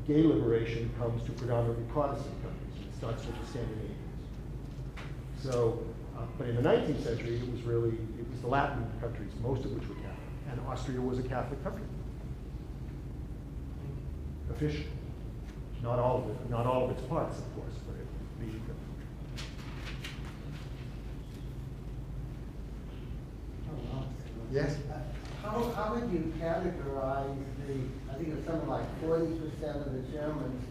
B: gay liberation comes to predominantly Protestant countries. It starts with the Scandinavians. So, but in the 19th century, it was the Latin countries, most of which were Catholic. And Austria was a Catholic country. Officially. Not all of its parts, of course, but it being Yes?
D: How would you categorize I think it was something like 40% of the Germans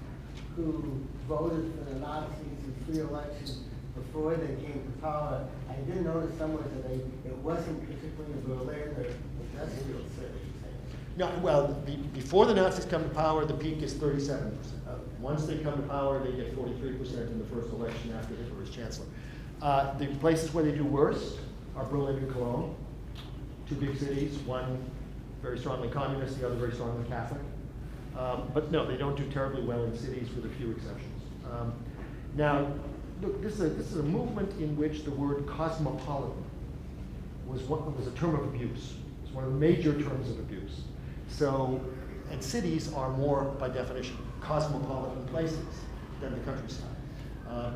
D: who voted for the Nazis in free elections before they came to power? I did notice somewhere that it wasn't particularly in Berlin or industrial cities.
B: No, well, before the Nazis come to power, the peak is 37%. Once they come to power, they get 43% in the first election after Hitler is chancellor. The places where they do worse are Berlin and Cologne, two big cities, one very strongly communist, the other very strongly Catholic. But no, they don't do terribly well in cities with a few exceptions. Now, look, this is a movement in which the word cosmopolitan was a term of abuse. It's one of the major terms of abuse. So, and cities are more, by definition, cosmopolitan places than the countryside.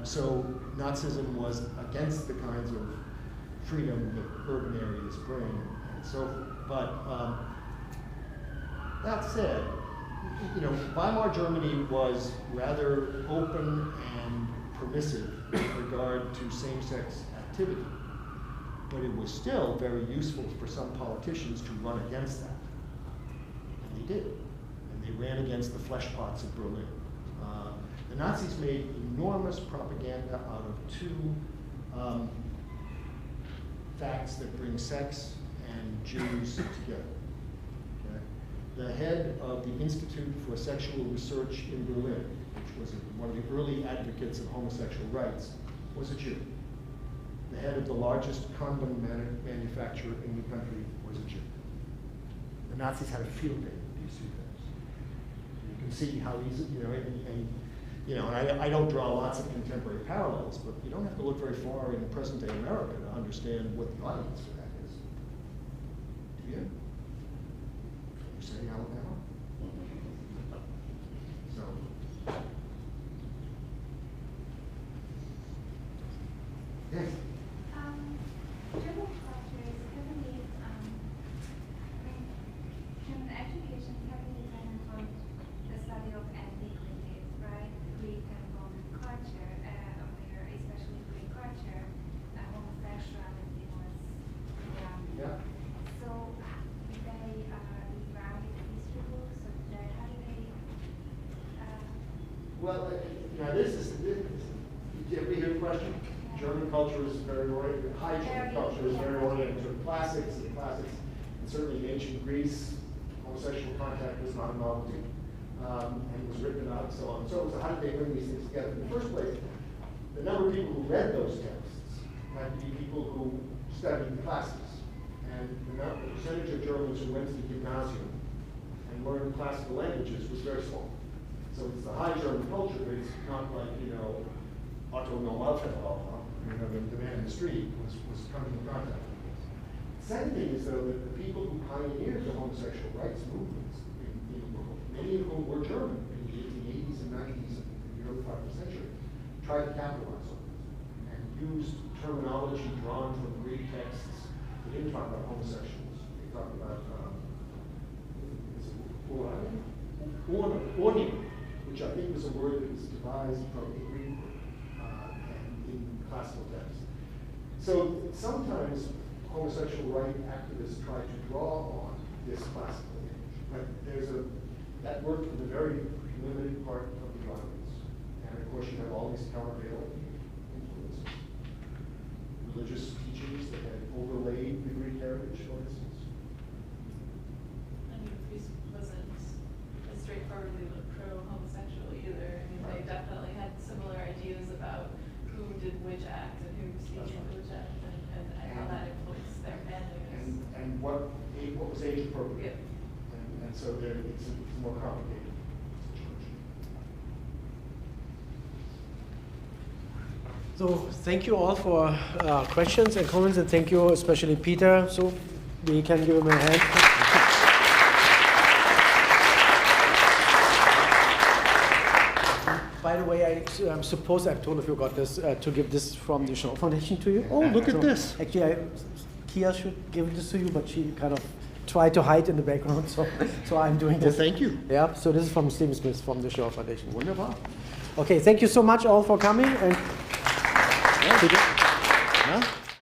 B: So Nazism was against the kinds of freedom that urban areas bring, so forth. But that said, Weimar Germany was rather open and permissive with regard to same-sex activity, but it was still very useful for some politicians to run against that. And they did. And they ran against the fleshpots of Berlin. The Nazis made enormous propaganda out of two facts that bring sex and Jews together. Okay? The head of the Institute for Sexual Research in Berlin, which was one of the early advocates of homosexual rights, was a Jew. The head of the largest condom manufacturer in the country was a Jew. The Nazis had a field day with these two things. You can see how easy, and I don't draw lots of contemporary parallels, but you don't have to look very far in present-day America to understand what the audience for that is. Do you? You say Alabama? So. Yes.
F: German culture is heavily, German education is heavily dependent on the study of antiquities, right? Greek and Roman culture, especially Greek culture, homosexuality was,
B: Yeah.
F: So did they write history books, or how do they?
B: Well, now did you ever hear the question? German culture is very oriented, high German culture is very oriented to classics, and certainly in ancient Greece, homosexual contact was not a novelty, and was written about and so on. So how did they bring these things together? In the first place, the number of people who read those texts had to be people who studied the classics. And the percentage of Germans who went to the gymnasium and learned classical languages was very small. So it's the high German culture, but it's not like, Otto Normalverbraucher, the man in the street, was coming in contact with this. The second thing is, though, that the people who pioneered the homosexual rights movements in the world, many of whom were German in the 1880s and 90s and the early part of the century, tried to capitalize on this and used terminology drawn from Greek texts. They didn't talk about homosexuals. They talked about ornium, which I think was a word that was devised from the Greek in classical texts. So sometimes homosexual right activists try to draw on this classical image, but that worked with a very limited part of the audience. And of course you have all these countervailing influences. Religious teachings that had overlaid the Greek heritage, for instance.
I: I mean, Greece wasn't as straightforwardly pro-homosexual either. I mean, they definitely had similar ideas about who did which act and who received which act and how that influenced their manliness.
B: And what was age appropriate.
I: Yeah.
B: And so it's a more complicated situation.
A: So thank you all for questions and comments, and thank you especially Peter. So we can give him a hand. By the way, I suppose I totally forgot this, to give this from the Shaw Foundation to you.
B: Oh, look at this.
A: Actually, Kia should give this to you, but she kind of tried to hide in the background, so I'm doing this.
B: Well, thank you.
A: Yeah, so this is from Stephen Smith from the Shaw Foundation.
B: Wunderbar.
A: Okay, thank you so much all for coming. And